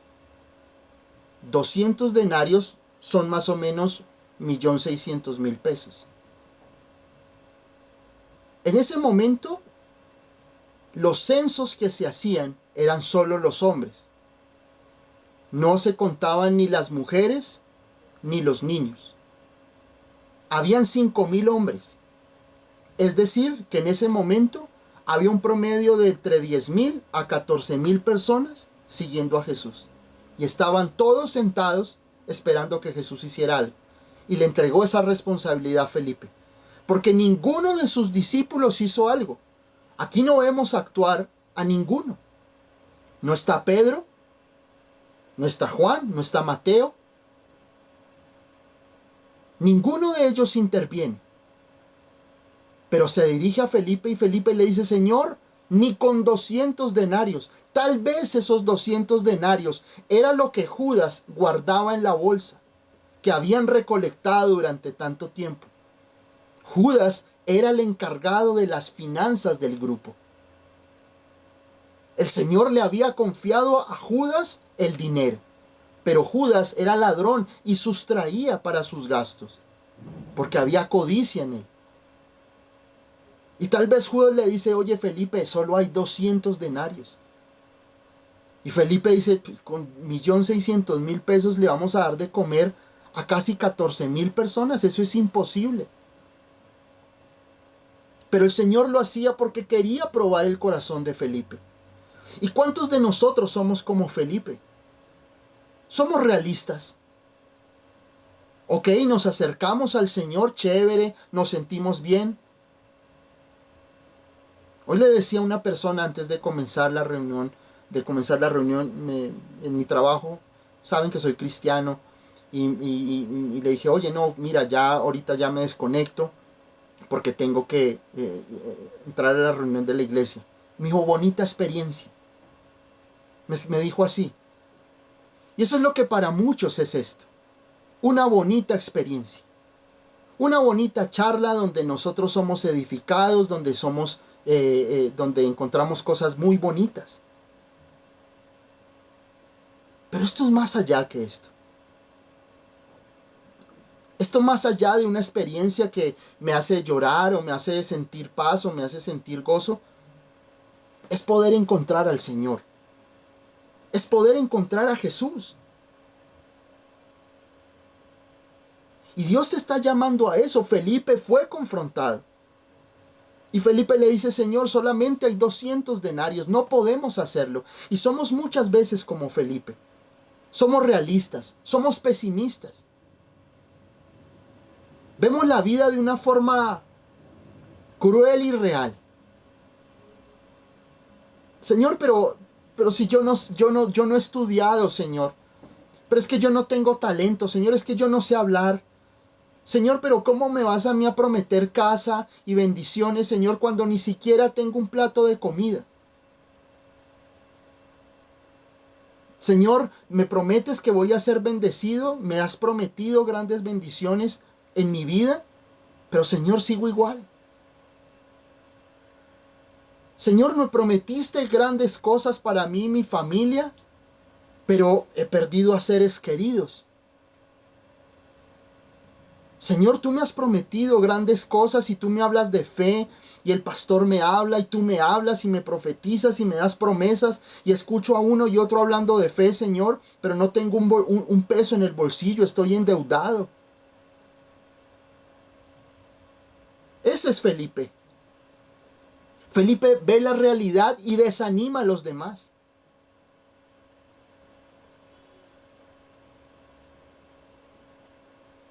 200 denarios son más o menos 1,600,000 pesos. En ese momento, los censos que se hacían eran solo los hombres. No se contaban ni las mujeres ni los niños. Habían 5,000 hombres. Es decir, que en ese momento había un promedio de entre 10,000 a 14,000 personas siguiendo a Jesús. Y estaban todos sentados esperando que Jesús hiciera algo. Y le entregó esa responsabilidad a Felipe. Porque ninguno de sus discípulos hizo algo. Aquí no vemos actuar a ninguno. No está Pedro, no está Juan, no está Mateo. Ninguno de ellos interviene. Pero se dirige a Felipe y Felipe le dice: Señor, ni con 200 denarios. Tal vez esos 200 denarios era lo que Judas guardaba en la bolsa, que habían recolectado durante tanto tiempo. Judas era el encargado de las finanzas del grupo. El Señor le había confiado a Judas el dinero, pero Judas era ladrón y sustraía para sus gastos, porque había codicia en él. Y tal vez Judas le dice: oye Felipe, solo hay 200 denarios. Y Felipe dice: pues con 1.600.000 pesos le vamos a dar de comer a casi 14.000 personas. Eso es imposible. Pero el Señor lo hacía porque quería probar el corazón de Felipe. ¿Y cuántos de nosotros somos como Felipe? Somos realistas. Ok, nos acercamos al Señor, chévere, nos sentimos bien. Hoy le decía a una persona antes de comenzar la reunión, en mi trabajo, saben que soy cristiano, y le dije: oye, no, mira, ya ahorita ya me desconecto porque tengo que entrar a la reunión de la iglesia. Me dijo: bonita experiencia. Me dijo así. Y eso es lo que para muchos es esto. Una bonita experiencia. Una bonita charla donde nosotros somos edificados, donde encontramos cosas muy bonitas. Pero esto es más allá que esto. Esto más allá de una experiencia que me hace llorar o me hace sentir paz o me hace sentir gozo, es poder encontrar al Señor. Es poder encontrar a Jesús. Y Dios te está llamando a eso. Felipe fue confrontado. Y Felipe le dice: Señor, solamente hay 200 denarios. No podemos hacerlo. Y somos muchas veces como Felipe. Somos realistas. Somos pesimistas. Vemos la vida de una forma cruel y real. Señor, pero si yo no he estudiado, Señor. Pero es que yo no tengo talento, Señor, es que yo no sé hablar. Señor, pero ¿cómo me vas a mí a prometer casa y bendiciones, Señor, cuando ni siquiera tengo un plato de comida? Señor, ¿me prometes que voy a ser bendecido? ¿Me has prometido grandes bendiciones en mi vida? Pero Señor, sigo igual. Señor, me prometiste grandes cosas para mí y mi familia, pero he perdido a seres queridos. Señor, tú me has prometido grandes cosas y tú me hablas de fe y el pastor me habla y tú me hablas y me profetizas y me das promesas y escucho a uno y otro hablando de fe, Señor, pero no tengo un peso en el bolsillo, estoy endeudado. Ese es Felipe. Felipe ve la realidad y desanima a los demás.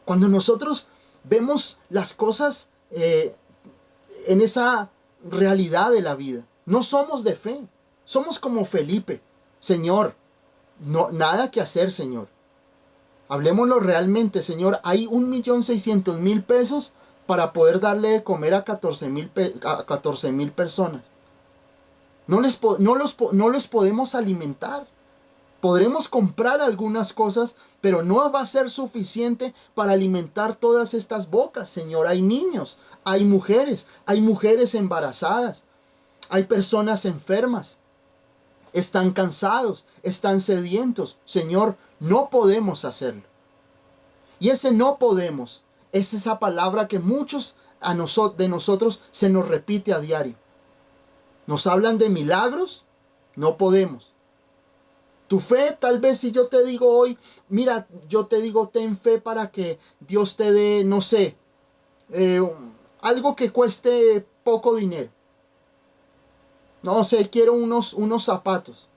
Cuando nosotros vemos las cosas en esa realidad de la vida, no somos de fe, somos como Felipe. Señor, no, nada que hacer, Señor. Hablemoslo realmente, Señor. Hay 1.600.000 pesos para poder darle de comer a 14.000 personas. No les podemos alimentar. Podremos comprar algunas cosas, pero no va a ser suficiente para alimentar todas estas bocas, Señor. Hay niños, hay mujeres embarazadas, hay personas enfermas, están cansados, están sedientos. Señor, no podemos hacerlo. Y ese no podemos es esa palabra que muchos de nosotros se nos repite a diario. Nos hablan de milagros, no podemos. Tu fe, tal vez si yo te digo hoy, mira, yo te digo, ten fe para que Dios te dé, no sé, algo que cueste poco dinero. No sé, quiero unos zapatos.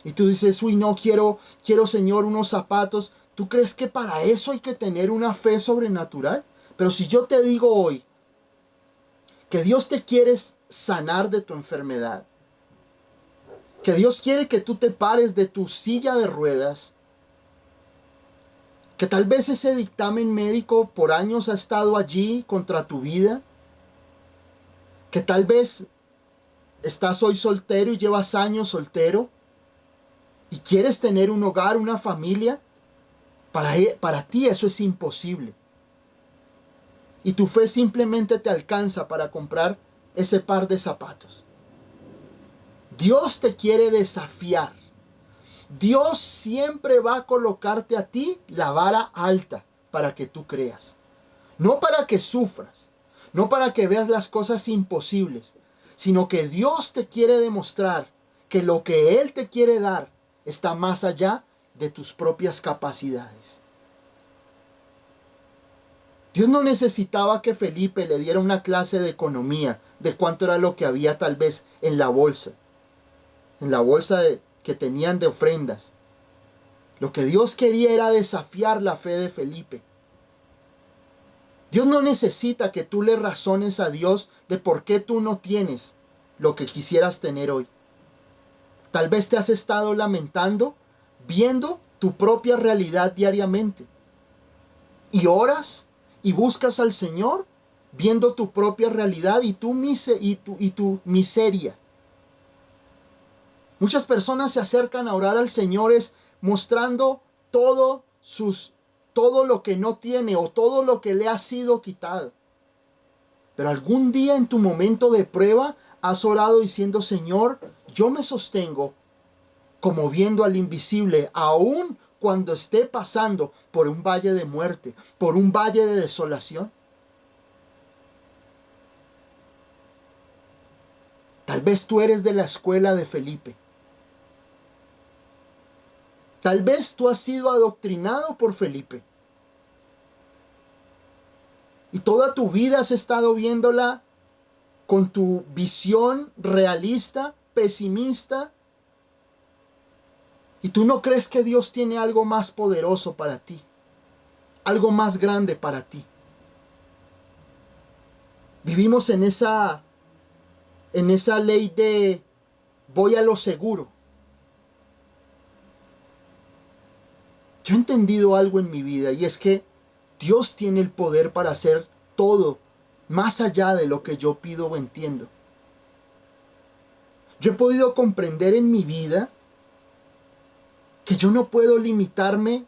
Y tú dices: uy, no, quiero, Señor, unos zapatos. ¿Tú crees que para eso hay que tener una fe sobrenatural? Pero si yo te digo hoy que Dios te quiere sanar de tu enfermedad, que Dios quiere que tú te pares de tu silla de ruedas, que tal vez ese dictamen médico por años ha estado allí contra tu vida, que tal vez estás hoy soltero y llevas años soltero y quieres tener un hogar, una familia. Para ti eso es imposible. Y tu fe simplemente te alcanza para comprar ese par de zapatos. Dios te quiere desafiar. Dios siempre va a colocarte a ti la vara alta para que tú creas. No para que sufras, no para que veas las cosas imposibles, sino que Dios te quiere demostrar que lo que Él te quiere dar está más allá de tus propias capacidades. Dios no necesitaba que Felipe le diera una clase de economía, de cuánto era lo que había tal vez en la bolsa que tenían de ofrendas. Lo que Dios quería era desafiar la fe de Felipe. Dios no necesita que tú le razones a Dios de por qué tú no tienes lo que quisieras tener hoy. Tal vez te has estado lamentando viendo tu propia realidad diariamente. Y oras y buscas al Señor viendo tu propia realidad y tu miseria. Muchas personas se acercan a orar al Señor mostrando todo lo que no tiene o todo lo que le ha sido quitado. Pero algún día en tu momento de prueba has orado diciendo: Señor, yo me sostengo como viendo al invisible, aun cuando esté pasando por un valle de muerte, por un valle de desolación. Tal vez tú eres de la escuela de Felipe. Tal vez tú has sido adoctrinado por Felipe. Y toda tu vida has estado viéndola con tu visión realista, pesimista. Y tú no crees que Dios tiene algo más poderoso para ti, algo más grande para ti. Vivimos en esa ley de voy a lo seguro. Yo he entendido algo en mi vida, y es que Dios tiene el poder para hacer todo más allá de lo que yo pido o entiendo. Yo he podido comprender en mi vida que yo no puedo limitarme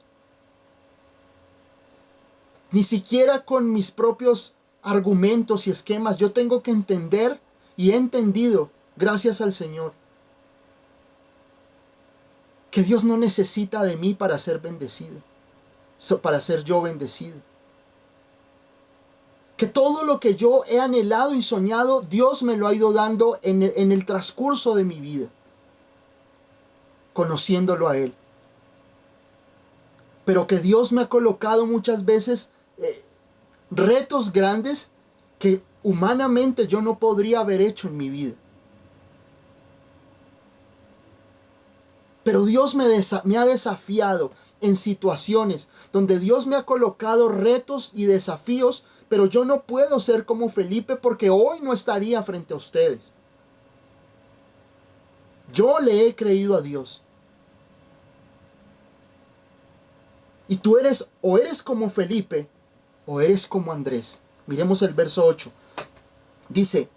ni siquiera con mis propios argumentos y esquemas. Yo tengo que entender, y he entendido, gracias al Señor, que Dios no necesita de mí para ser bendecido, para ser yo bendecido. Que todo lo que yo he anhelado y soñado, Dios me lo ha ido dando en el transcurso de mi vida, conociéndolo a Él. Pero que Dios me ha colocado muchas veces retos grandes que humanamente yo no podría haber hecho en mi vida. Pero Dios me ha desafiado en situaciones donde Dios me ha colocado retos y desafíos, pero yo no puedo ser como Felipe porque hoy no estaría frente a ustedes. Yo le he creído a Dios. Y tú eres como Felipe o eres como Andrés. Miremos el verso 8. Dice: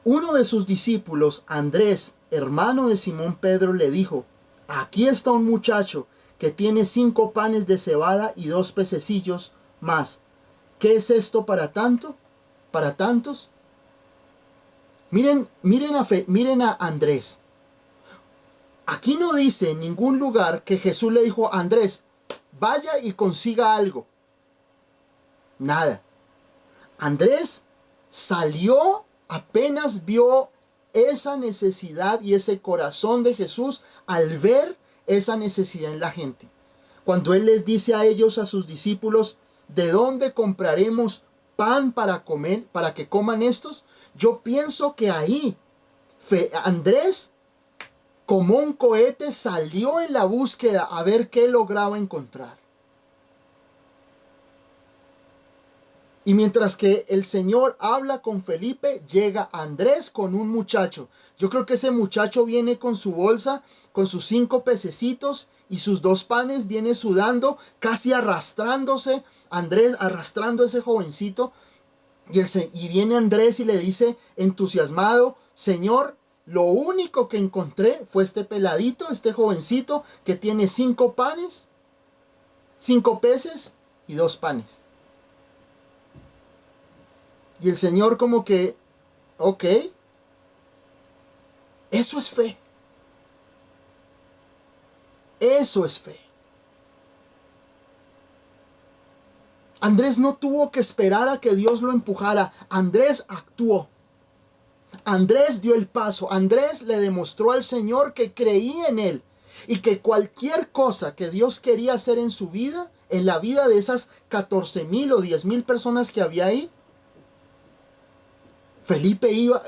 uno de sus discípulos, Andrés, hermano de Simón Pedro, le dijo: aquí está un muchacho que tiene 5 panes de cebada y 2 pececillos más. ¿Qué es esto para tanto? ¿Para tantos? Miren a Andrés. Aquí no dice en ningún lugar que Jesús le dijo: Andrés, vaya y consiga algo. Nada. Andrés salió apenas vio esa necesidad y ese corazón de Jesús al ver esa necesidad en la gente. Cuando Él les dice a ellos, a sus discípulos: ¿de dónde compraremos pan para comer, para que coman estos? Yo pienso que ahí Andrés, como un cohete, salió en la búsqueda a ver qué lograba encontrar. Y mientras que el Señor habla con Felipe, llega Andrés con un muchacho. Yo creo que ese muchacho viene con su bolsa, con sus 5 pececitos y sus 2 panes, viene sudando, casi arrastrándose. Andrés arrastrando a ese jovencito. Y viene Andrés y le dice entusiasmado: Señor, lo único que encontré fue este peladito, este jovencito que tiene 5 panes, 5 peces y 2 panes. Y el Señor como que, ok, eso es fe. Eso es fe. Andrés no tuvo que esperar a que Dios lo empujara. Andrés actuó. Andrés dio el paso. Andrés le demostró al Señor que creía en él. Y que cualquier cosa que Dios quería hacer en su vida, en la vida de esas 14,000 o 10,000 personas que había ahí,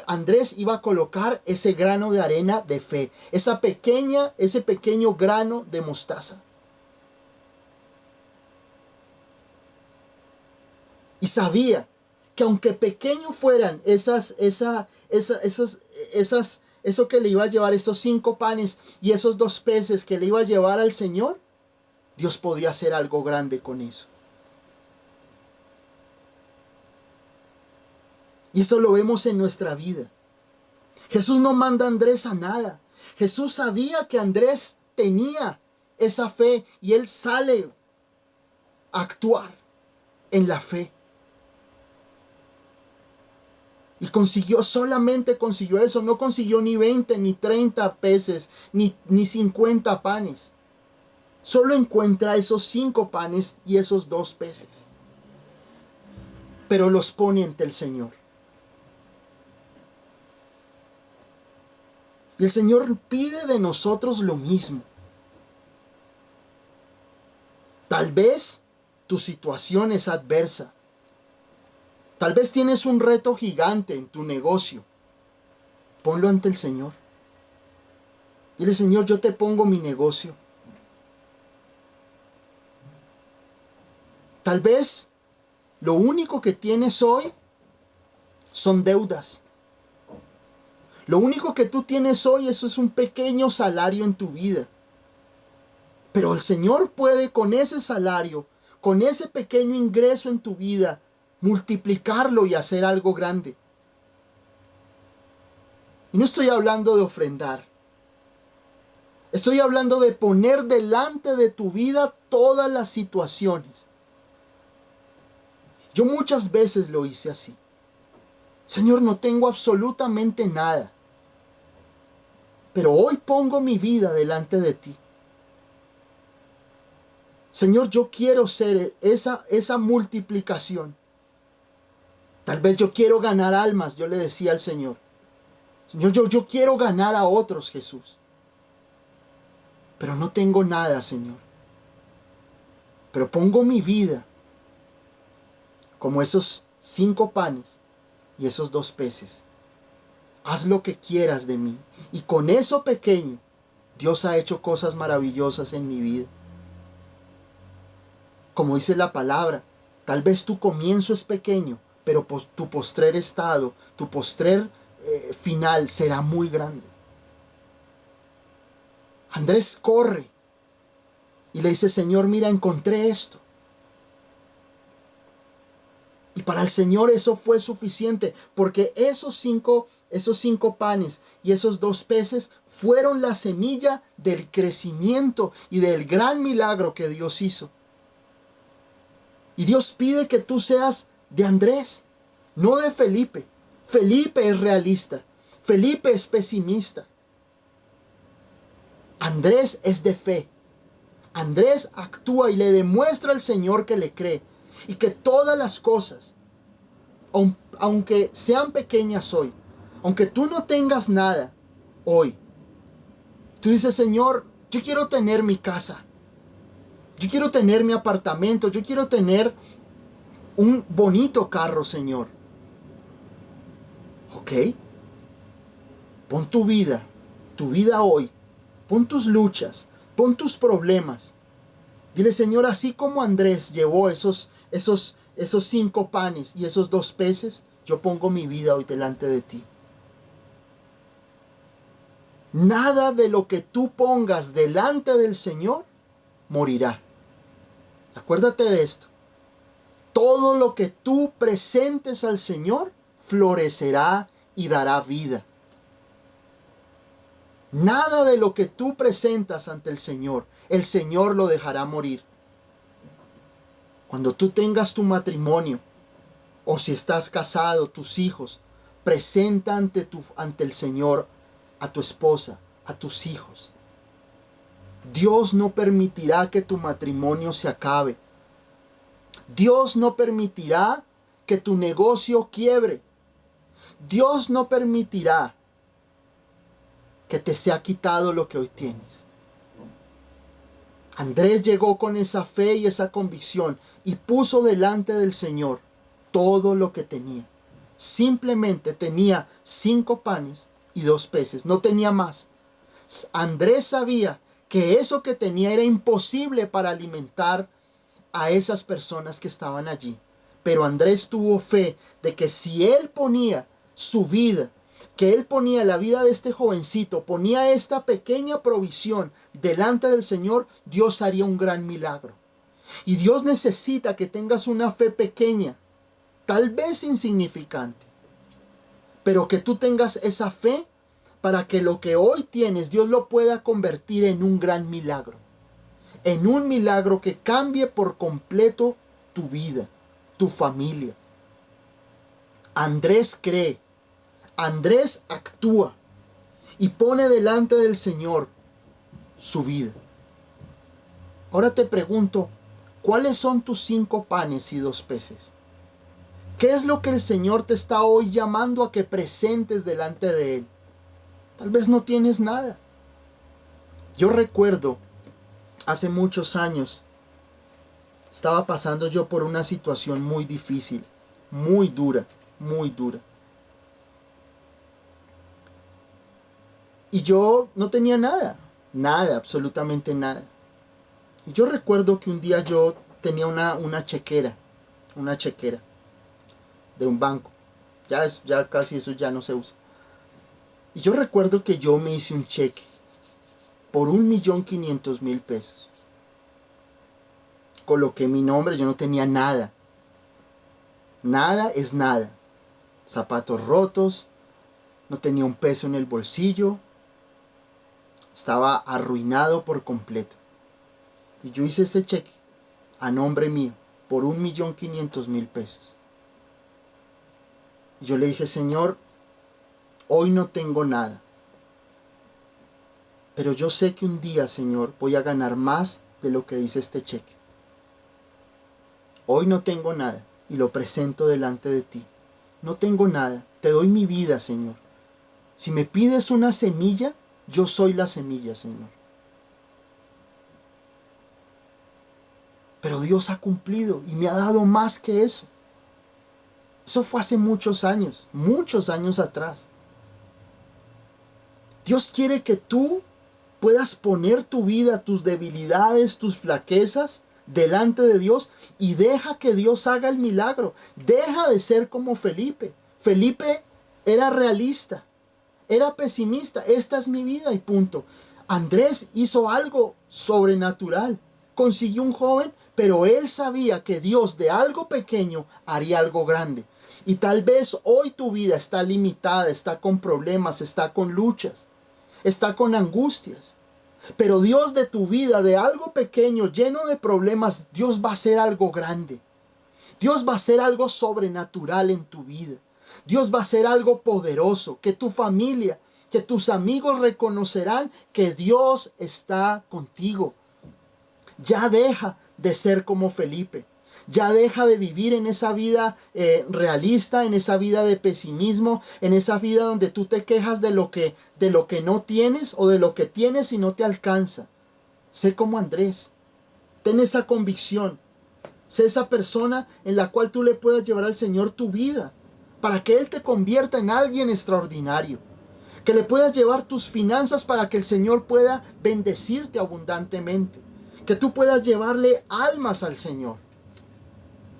Andrés iba a colocar ese grano de arena de fe, ese pequeño grano de mostaza. Y sabía que aunque pequeño fueran eso que le iba a llevar, esos 5 panes y esos 2 peces que le iba a llevar al Señor, Dios podía hacer algo grande con eso. Y esto lo vemos en nuestra vida. Jesús no manda a Andrés a nada. Jesús sabía que Andrés tenía esa fe y él sale a actuar en la fe. Y solamente consiguió eso. No consiguió ni 20, ni 30 peces, ni 50 panes. Solo encuentra esos 5 panes y esos 2 peces. Pero los pone ante el Señor. Y el Señor pide de nosotros lo mismo. Tal vez tu situación es adversa. Tal vez tienes un reto gigante en tu negocio. Ponlo ante el Señor. Dile: Señor, yo te pongo mi negocio. Tal vez lo único que tienes hoy son deudas. Lo único que tú tienes hoy, eso es un pequeño salario en tu vida. Pero el Señor puede con ese salario, con ese pequeño ingreso en tu vida, multiplicarlo y hacer algo grande. Y no estoy hablando de ofrendar. Estoy hablando de poner delante de tu vida todas las situaciones. Yo muchas veces lo hice así. Señor, no tengo absolutamente nada, pero hoy pongo mi vida delante de ti. Señor, yo quiero ser esa multiplicación. Tal vez yo quiero ganar almas, yo le decía al Señor. Señor, yo quiero ganar a otros, Jesús. Pero no tengo nada, Señor. Pero pongo mi vida como esos 5 panes y esos 2 peces. Haz lo que quieras de mí. Y con eso pequeño, Dios ha hecho cosas maravillosas en mi vida. Como dice la palabra, tal vez tu comienzo es pequeño, pero tu postrer estado, tu postrer final será muy grande. Andrés corre y le dice: Señor, mira, encontré esto. Y para el Señor eso fue suficiente, porque esos cinco panes y esos 2 peces fueron la semilla del crecimiento y del gran milagro que Dios hizo. Y Dios pide que tú seas de Andrés, no de Felipe. Felipe es realista, Felipe es pesimista. Andrés es de fe. Andrés actúa y le demuestra al Señor que le cree. Y que todas las cosas, aunque sean pequeñas hoy, aunque tú no tengas nada hoy, tú dices: Señor, yo quiero tener mi casa, yo quiero tener mi apartamento, yo quiero tener un bonito carro, Señor. Ok, pon tu vida hoy, pon tus luchas, pon tus problemas. Dile: Señor, así como Andrés llevó esos esos 5 panes y esos 2 peces, yo pongo mi vida hoy delante de ti. Nada de lo que tú pongas delante del Señor morirá. Acuérdate de esto. Todo lo que tú presentes al Señor florecerá y dará vida. Nada de lo que tú presentas ante el Señor lo dejará morir. Cuando tú tengas tu matrimonio, o si estás casado, tus hijos, presenta ante el Señor a tu esposa, a tus hijos. Dios no permitirá que tu matrimonio se acabe. Dios no permitirá que tu negocio quiebre. Dios no permitirá que te sea quitado lo que hoy tienes. Andrés llegó con esa fe y esa convicción y puso delante del Señor todo lo que tenía. Simplemente tenía 5 panes y 2 peces, no tenía más. Andrés sabía que eso que tenía era imposible para alimentar a esas personas que estaban allí. Pero Andrés tuvo fe de que si él ponía su vida, que él ponía la vida de este jovencito, ponía esta pequeña provisión delante del Señor, Dios haría un gran milagro. Y Dios necesita que tengas una fe pequeña, tal vez insignificante, pero que tú tengas esa fe para que lo que hoy tienes, Dios lo pueda convertir en un gran milagro. En un milagro que cambie por completo tu vida, tu familia. Andrés cree, Andrés actúa y pone delante del Señor su vida. Ahora te pregunto, ¿cuáles son tus 5 panes y 2 peces? ¿Qué es lo que el Señor te está hoy llamando a que presentes delante de Él? Tal vez no tienes nada. Yo recuerdo, hace muchos años, estaba pasando yo por una situación muy difícil, muy dura, muy dura. Y yo no tenía nada, absolutamente nada. Y yo recuerdo que un día yo tenía una chequera de un banco. Ya casi eso ya no se usa. Y yo recuerdo que yo me hice un cheque por 1.500.000 pesos. Coloqué mi nombre, yo no tenía nada. Nada es nada. Zapatos rotos, no tenía un peso en el bolsillo. Estaba arruinado por completo. Y yo hice ese cheque a nombre mío por 1.500.000 pesos. Y yo le dije, Señor, hoy no tengo nada. Pero yo sé que un día, Señor, voy a ganar más de lo que dice este cheque. Hoy no tengo nada y lo presento delante de ti. No tengo nada, te doy mi vida, Señor. Si me pides una semilla, yo soy la semilla, Señor. Pero Dios ha cumplido y me ha dado más que eso. Eso fue hace muchos años atrás. Dios quiere que tú puedas poner tu vida, tus debilidades, tus flaquezas delante de Dios y deja que Dios haga el milagro. Deja de ser como Felipe. Felipe era realista, era pesimista. Esta es mi vida y punto. Andrés hizo algo sobrenatural. Consiguió un joven, pero él sabía que Dios de algo pequeño haría algo grande. Y tal vez hoy tu vida está limitada, está con problemas, está con luchas, está con angustias. Pero Dios de tu vida, de algo pequeño, lleno de problemas, Dios va a hacer algo grande. Dios va a hacer algo sobrenatural en tu vida. Dios va a hacer algo poderoso, que tu familia, que tus amigos reconocerán que Dios está contigo. Ya deja de ser como Felipe. Ya deja de vivir en esa vida realista, en esa vida de pesimismo, en esa vida donde tú te quejas de lo que no tienes o de lo que tienes y no te alcanza. Sé como Andrés. Ten esa convicción. Sé esa persona en la cual tú le puedas llevar al Señor tu vida para que Él te convierta en alguien extraordinario. Que le puedas llevar tus finanzas para que el Señor pueda bendecirte abundantemente. Que tú puedas llevarle almas al Señor.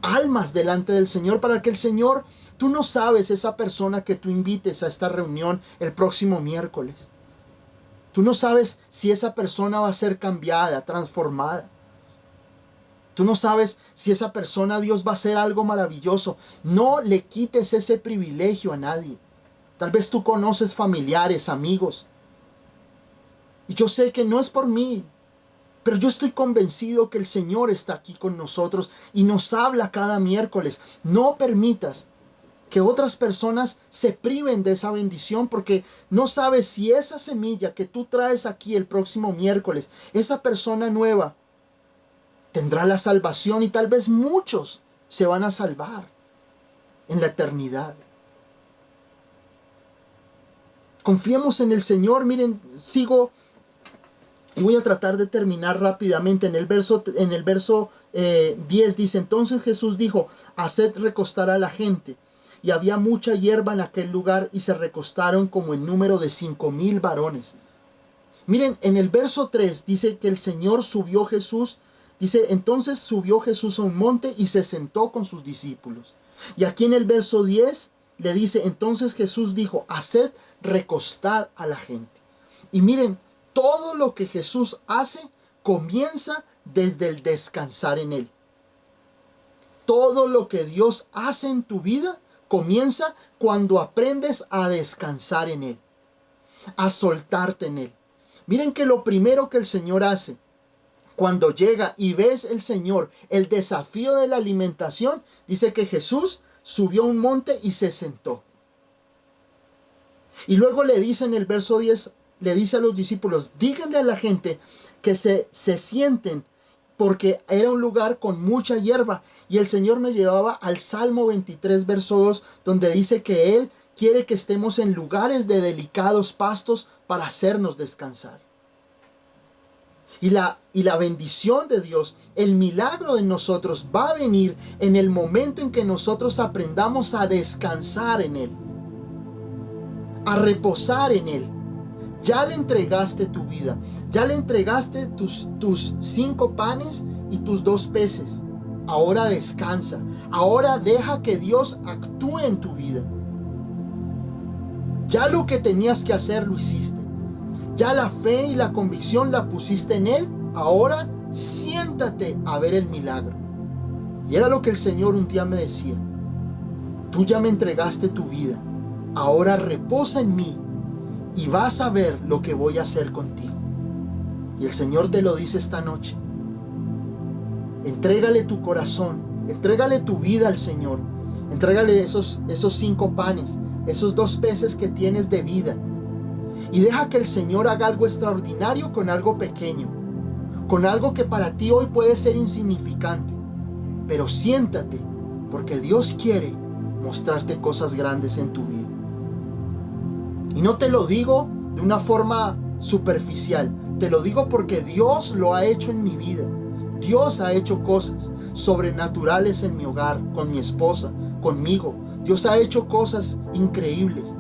almas delante del Señor, para que el Señor, tú no sabes esa persona que tú invites a esta reunión el próximo miércoles. Tú no sabes si esa persona va a ser cambiada, transformada. Tú no sabes si esa persona, Dios, va a hacer algo maravilloso. No le quites ese privilegio a nadie. Tal vez tú conoces familiares, amigos. Y yo sé que no es por mí, pero yo estoy convencido que el Señor está aquí con nosotros y nos habla cada miércoles. No permitas que otras personas se priven de esa bendición, porque no sabes si esa semilla que tú traes aquí el próximo miércoles, esa persona nueva, tendrá la salvación, y tal vez muchos se van a salvar en la eternidad. Confiemos en el Señor. Miren, sigo y voy a tratar de terminar rápidamente. En el verso 10 dice: entonces Jesús dijo, haced recostar a la gente. Y había mucha hierba en aquel lugar, y se recostaron como en número de 5,000 varones. Miren, en el verso 3 dice que el Señor subió Jesús. Dice, entonces subió Jesús a un monte y se sentó con sus discípulos. Y aquí en el verso 10 le dice, entonces Jesús dijo, haced recostar a la gente. Y miren, todo lo que Jesús hace comienza desde el descansar en Él. Todo lo que Dios hace en tu vida comienza cuando aprendes a descansar en Él, a soltarte en Él. Miren que lo primero que el Señor hace, cuando llega y ves el Señor, el desafío de la alimentación, dice que Jesús subió a un monte y se sentó. Y luego le dice en el verso 10, le dice a los discípulos, díganle a la gente que se sienten, porque era un lugar con mucha hierba. Y el Señor me llevaba al Salmo 23, verso 2, donde dice que Él quiere que estemos en lugares de delicados pastos para hacernos descansar. Y la bendición de Dios, el milagro en nosotros va a venir en el momento en que nosotros aprendamos a descansar en Él, a reposar en Él. Ya le entregaste tu vida, ya le entregaste tus 5 panes y tus 2 peces. Ahora descansa, ahora deja que Dios actúe en tu vida. Ya lo que tenías que hacer lo hiciste. Ya la fe y la convicción la pusiste en Él. Ahora siéntate a ver el milagro. Y era lo que el Señor un día me decía. Tú ya me entregaste tu vida. Ahora reposa en mí y vas a ver lo que voy a hacer contigo. Y el Señor te lo dice esta noche. Entrégale tu corazón. Entrégale tu vida al Señor. Entrégale esos 5 panes, esos 2 peces que tienes de vida. Y deja que el Señor haga algo extraordinario con algo pequeño, con algo que para ti hoy puede ser insignificante. Pero siéntate, porque Dios quiere mostrarte cosas grandes en tu vida. Y no te lo digo de una forma superficial, te lo digo porque Dios lo ha hecho en mi vida. Dios ha hecho cosas sobrenaturales en mi hogar, con mi esposa, conmigo. Dios ha hecho cosas increíbles.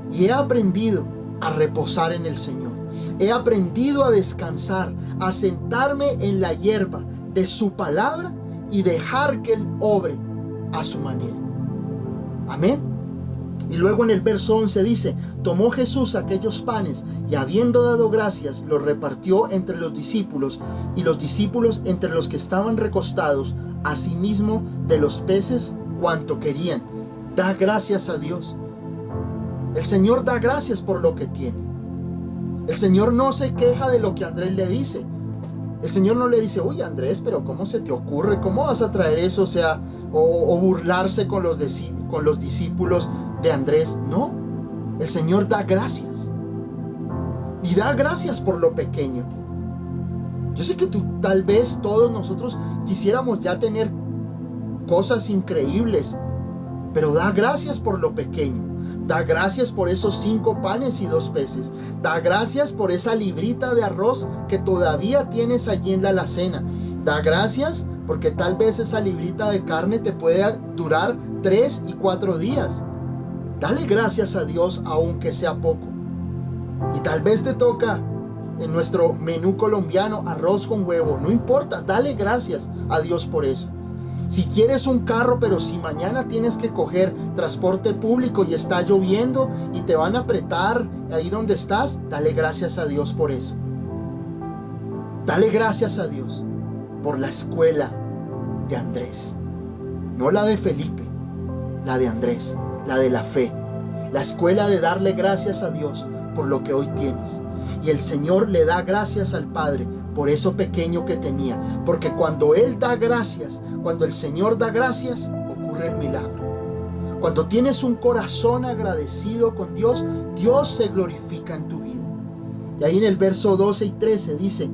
Y he aprendido a reposar en el Señor. He aprendido a descansar, a sentarme en la hierba de su palabra y dejar que Él obre a su manera. Amén. Y luego en el verso 11 dice, tomó Jesús aquellos panes y habiendo dado gracias, los repartió entre los discípulos y los discípulos entre los que estaban recostados, asimismo de los peces cuanto querían. Da gracias a Dios. El Señor da gracias por lo que tiene. El Señor no se queja de lo que Andrés le dice. El Señor no le dice, oye Andrés, pero ¿cómo se te ocurre? ¿Cómo vas a traer eso? O burlarse con los discípulos de Andrés. No, el Señor da gracias. Y da gracias por lo pequeño. Yo sé que tal vez todos nosotros quisiéramos ya tener cosas increíbles, pero da gracias por lo pequeño. Da gracias por esos 5 panes y 2 peces. Da gracias por esa librita de arroz que todavía tienes allí en la alacena. Da gracias porque tal vez esa librita de carne te puede durar 3 y 4 días. Dale gracias a Dios aunque sea poco. Y tal vez te toca en nuestro menú colombiano arroz con huevo. No importa, dale gracias a Dios por eso. Si quieres un carro, pero si mañana tienes que coger transporte público y está lloviendo y te van a apretar ahí donde estás, dale gracias a Dios por eso. Dale gracias a Dios por la escuela de Andrés. No la de Felipe, la de Andrés, la de la fe. La escuela de darle gracias a Dios por lo que hoy tienes. Y el Señor le da gracias al Padre por eso pequeño que tenía. Porque cuando Él da gracias, cuando el Señor da gracias, ocurre el milagro. Cuando tienes un corazón agradecido con Dios, Dios se glorifica en tu vida. Y ahí en el verso 12 y 13 dice: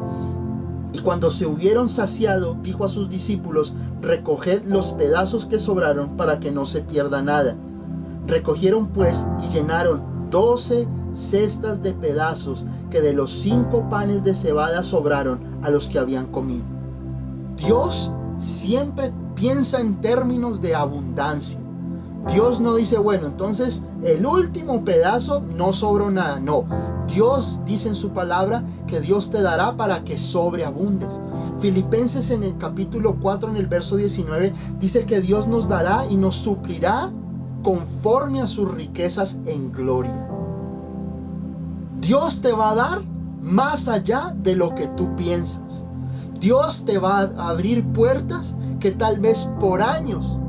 y cuando se hubieron saciado, dijo a sus discípulos: recoged los pedazos que sobraron para que no se pierda nada. Recogieron pues y llenaron 12 cestas de pedazos que de los 5 panes de cebada sobraron a los que habían comido. Dios siempre piensa en términos de abundancia. Dios no dice, bueno, entonces el último pedazo no sobró nada. No, Dios dice en su palabra que Dios te dará para que sobreabundes. Filipenses en el capítulo 4, en el verso 19, dice que Dios nos dará y nos suplirá conforme a sus riquezas en gloria. Dios te va a dar más allá de lo que tú piensas. Dios te va a abrir puertas que tal vez por años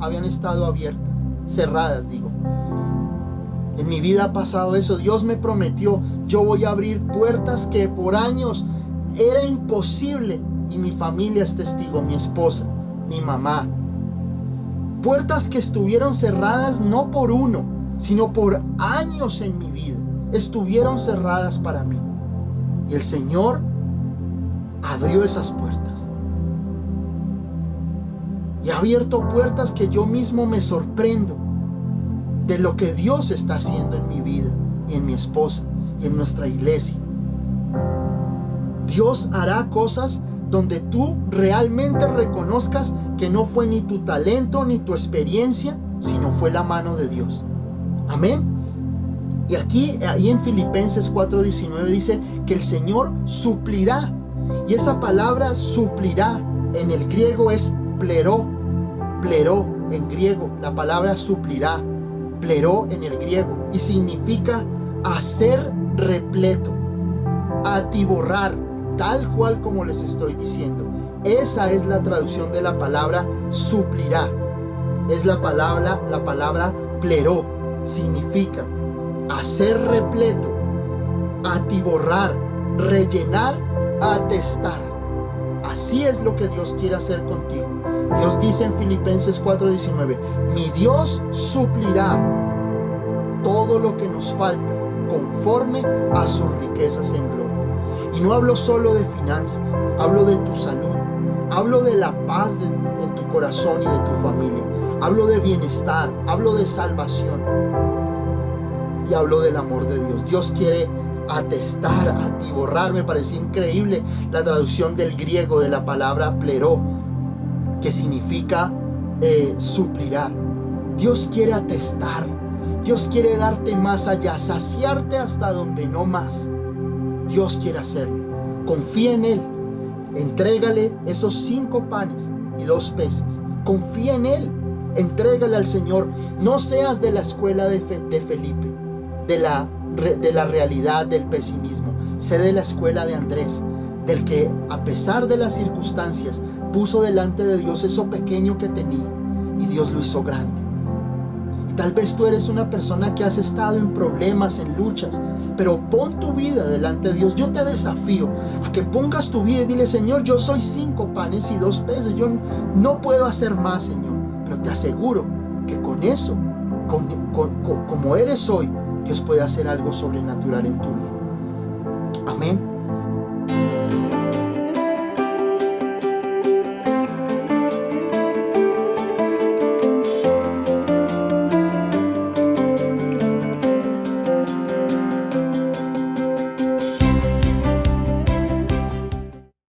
habían estado abiertas, cerradas digo. En mi vida ha pasado eso. Dios me prometió, yo voy a abrir puertas que por años era imposible, y mi familia es testigo, mi esposa, mi mamá. Puertas que estuvieron cerradas no por uno, sino por años en mi vida. Estuvieron cerradas para mí. Y el Señor abrió esas puertas. Y ha abierto puertas que yo mismo me sorprendo de lo que Dios está haciendo en mi vida y en mi esposa y en nuestra iglesia. Dios hará cosas donde tú realmente reconozcas que no fue ni tu talento ni tu experiencia, sino fue la mano de Dios. Amén. Y ahí en Filipenses 4:19 dice que el Señor suplirá. Y esa palabra suplirá en el griego es pleró en griego. La palabra suplirá, pleró en el griego, y significa hacer repleto, atiborrar, tal cual como les estoy diciendo. Esa es la traducción de la palabra suplirá. Es la palabra pleró. Significa hacer repleto, atiborrar, rellenar, atestar. Así es lo que Dios quiere hacer contigo. Dios dice en Filipenses 4:19: mi Dios suplirá todo lo que nos falta conforme a sus riquezas en gloria. Y no hablo solo de finanzas, hablo de tu salud, hablo de la paz en tu corazón y de tu familia, hablo de bienestar, hablo de salvación y hablo del amor de Dios. Dios quiere atestar, atiborrar. Me parece increíble la traducción del griego de la palabra pleró, que significa suplirá. Dios quiere atestar, Dios quiere darte más allá, saciarte hasta donde no más. Dios quiere hacerlo. Confía en Él. Entrégale esos 5 panes y 2 peces. Confía en Él. Entrégale al Señor. No seas de la escuela de Felipe, de la realidad del pesimismo. Sé de la escuela de Andrés, del que a pesar de las circunstancias puso delante de Dios eso pequeño que tenía y Dios lo hizo grande. Y tal vez tú eres una persona que has estado en problemas, en luchas, pero pon tu vida delante de Dios. Yo te desafío a que pongas tu vida y dile: Señor, yo soy 5 panes y 2 peces, yo no puedo hacer más, Señor, pero te aseguro que con eso, como eres hoy, Dios puede hacer algo sobrenatural en tu vida. Amén.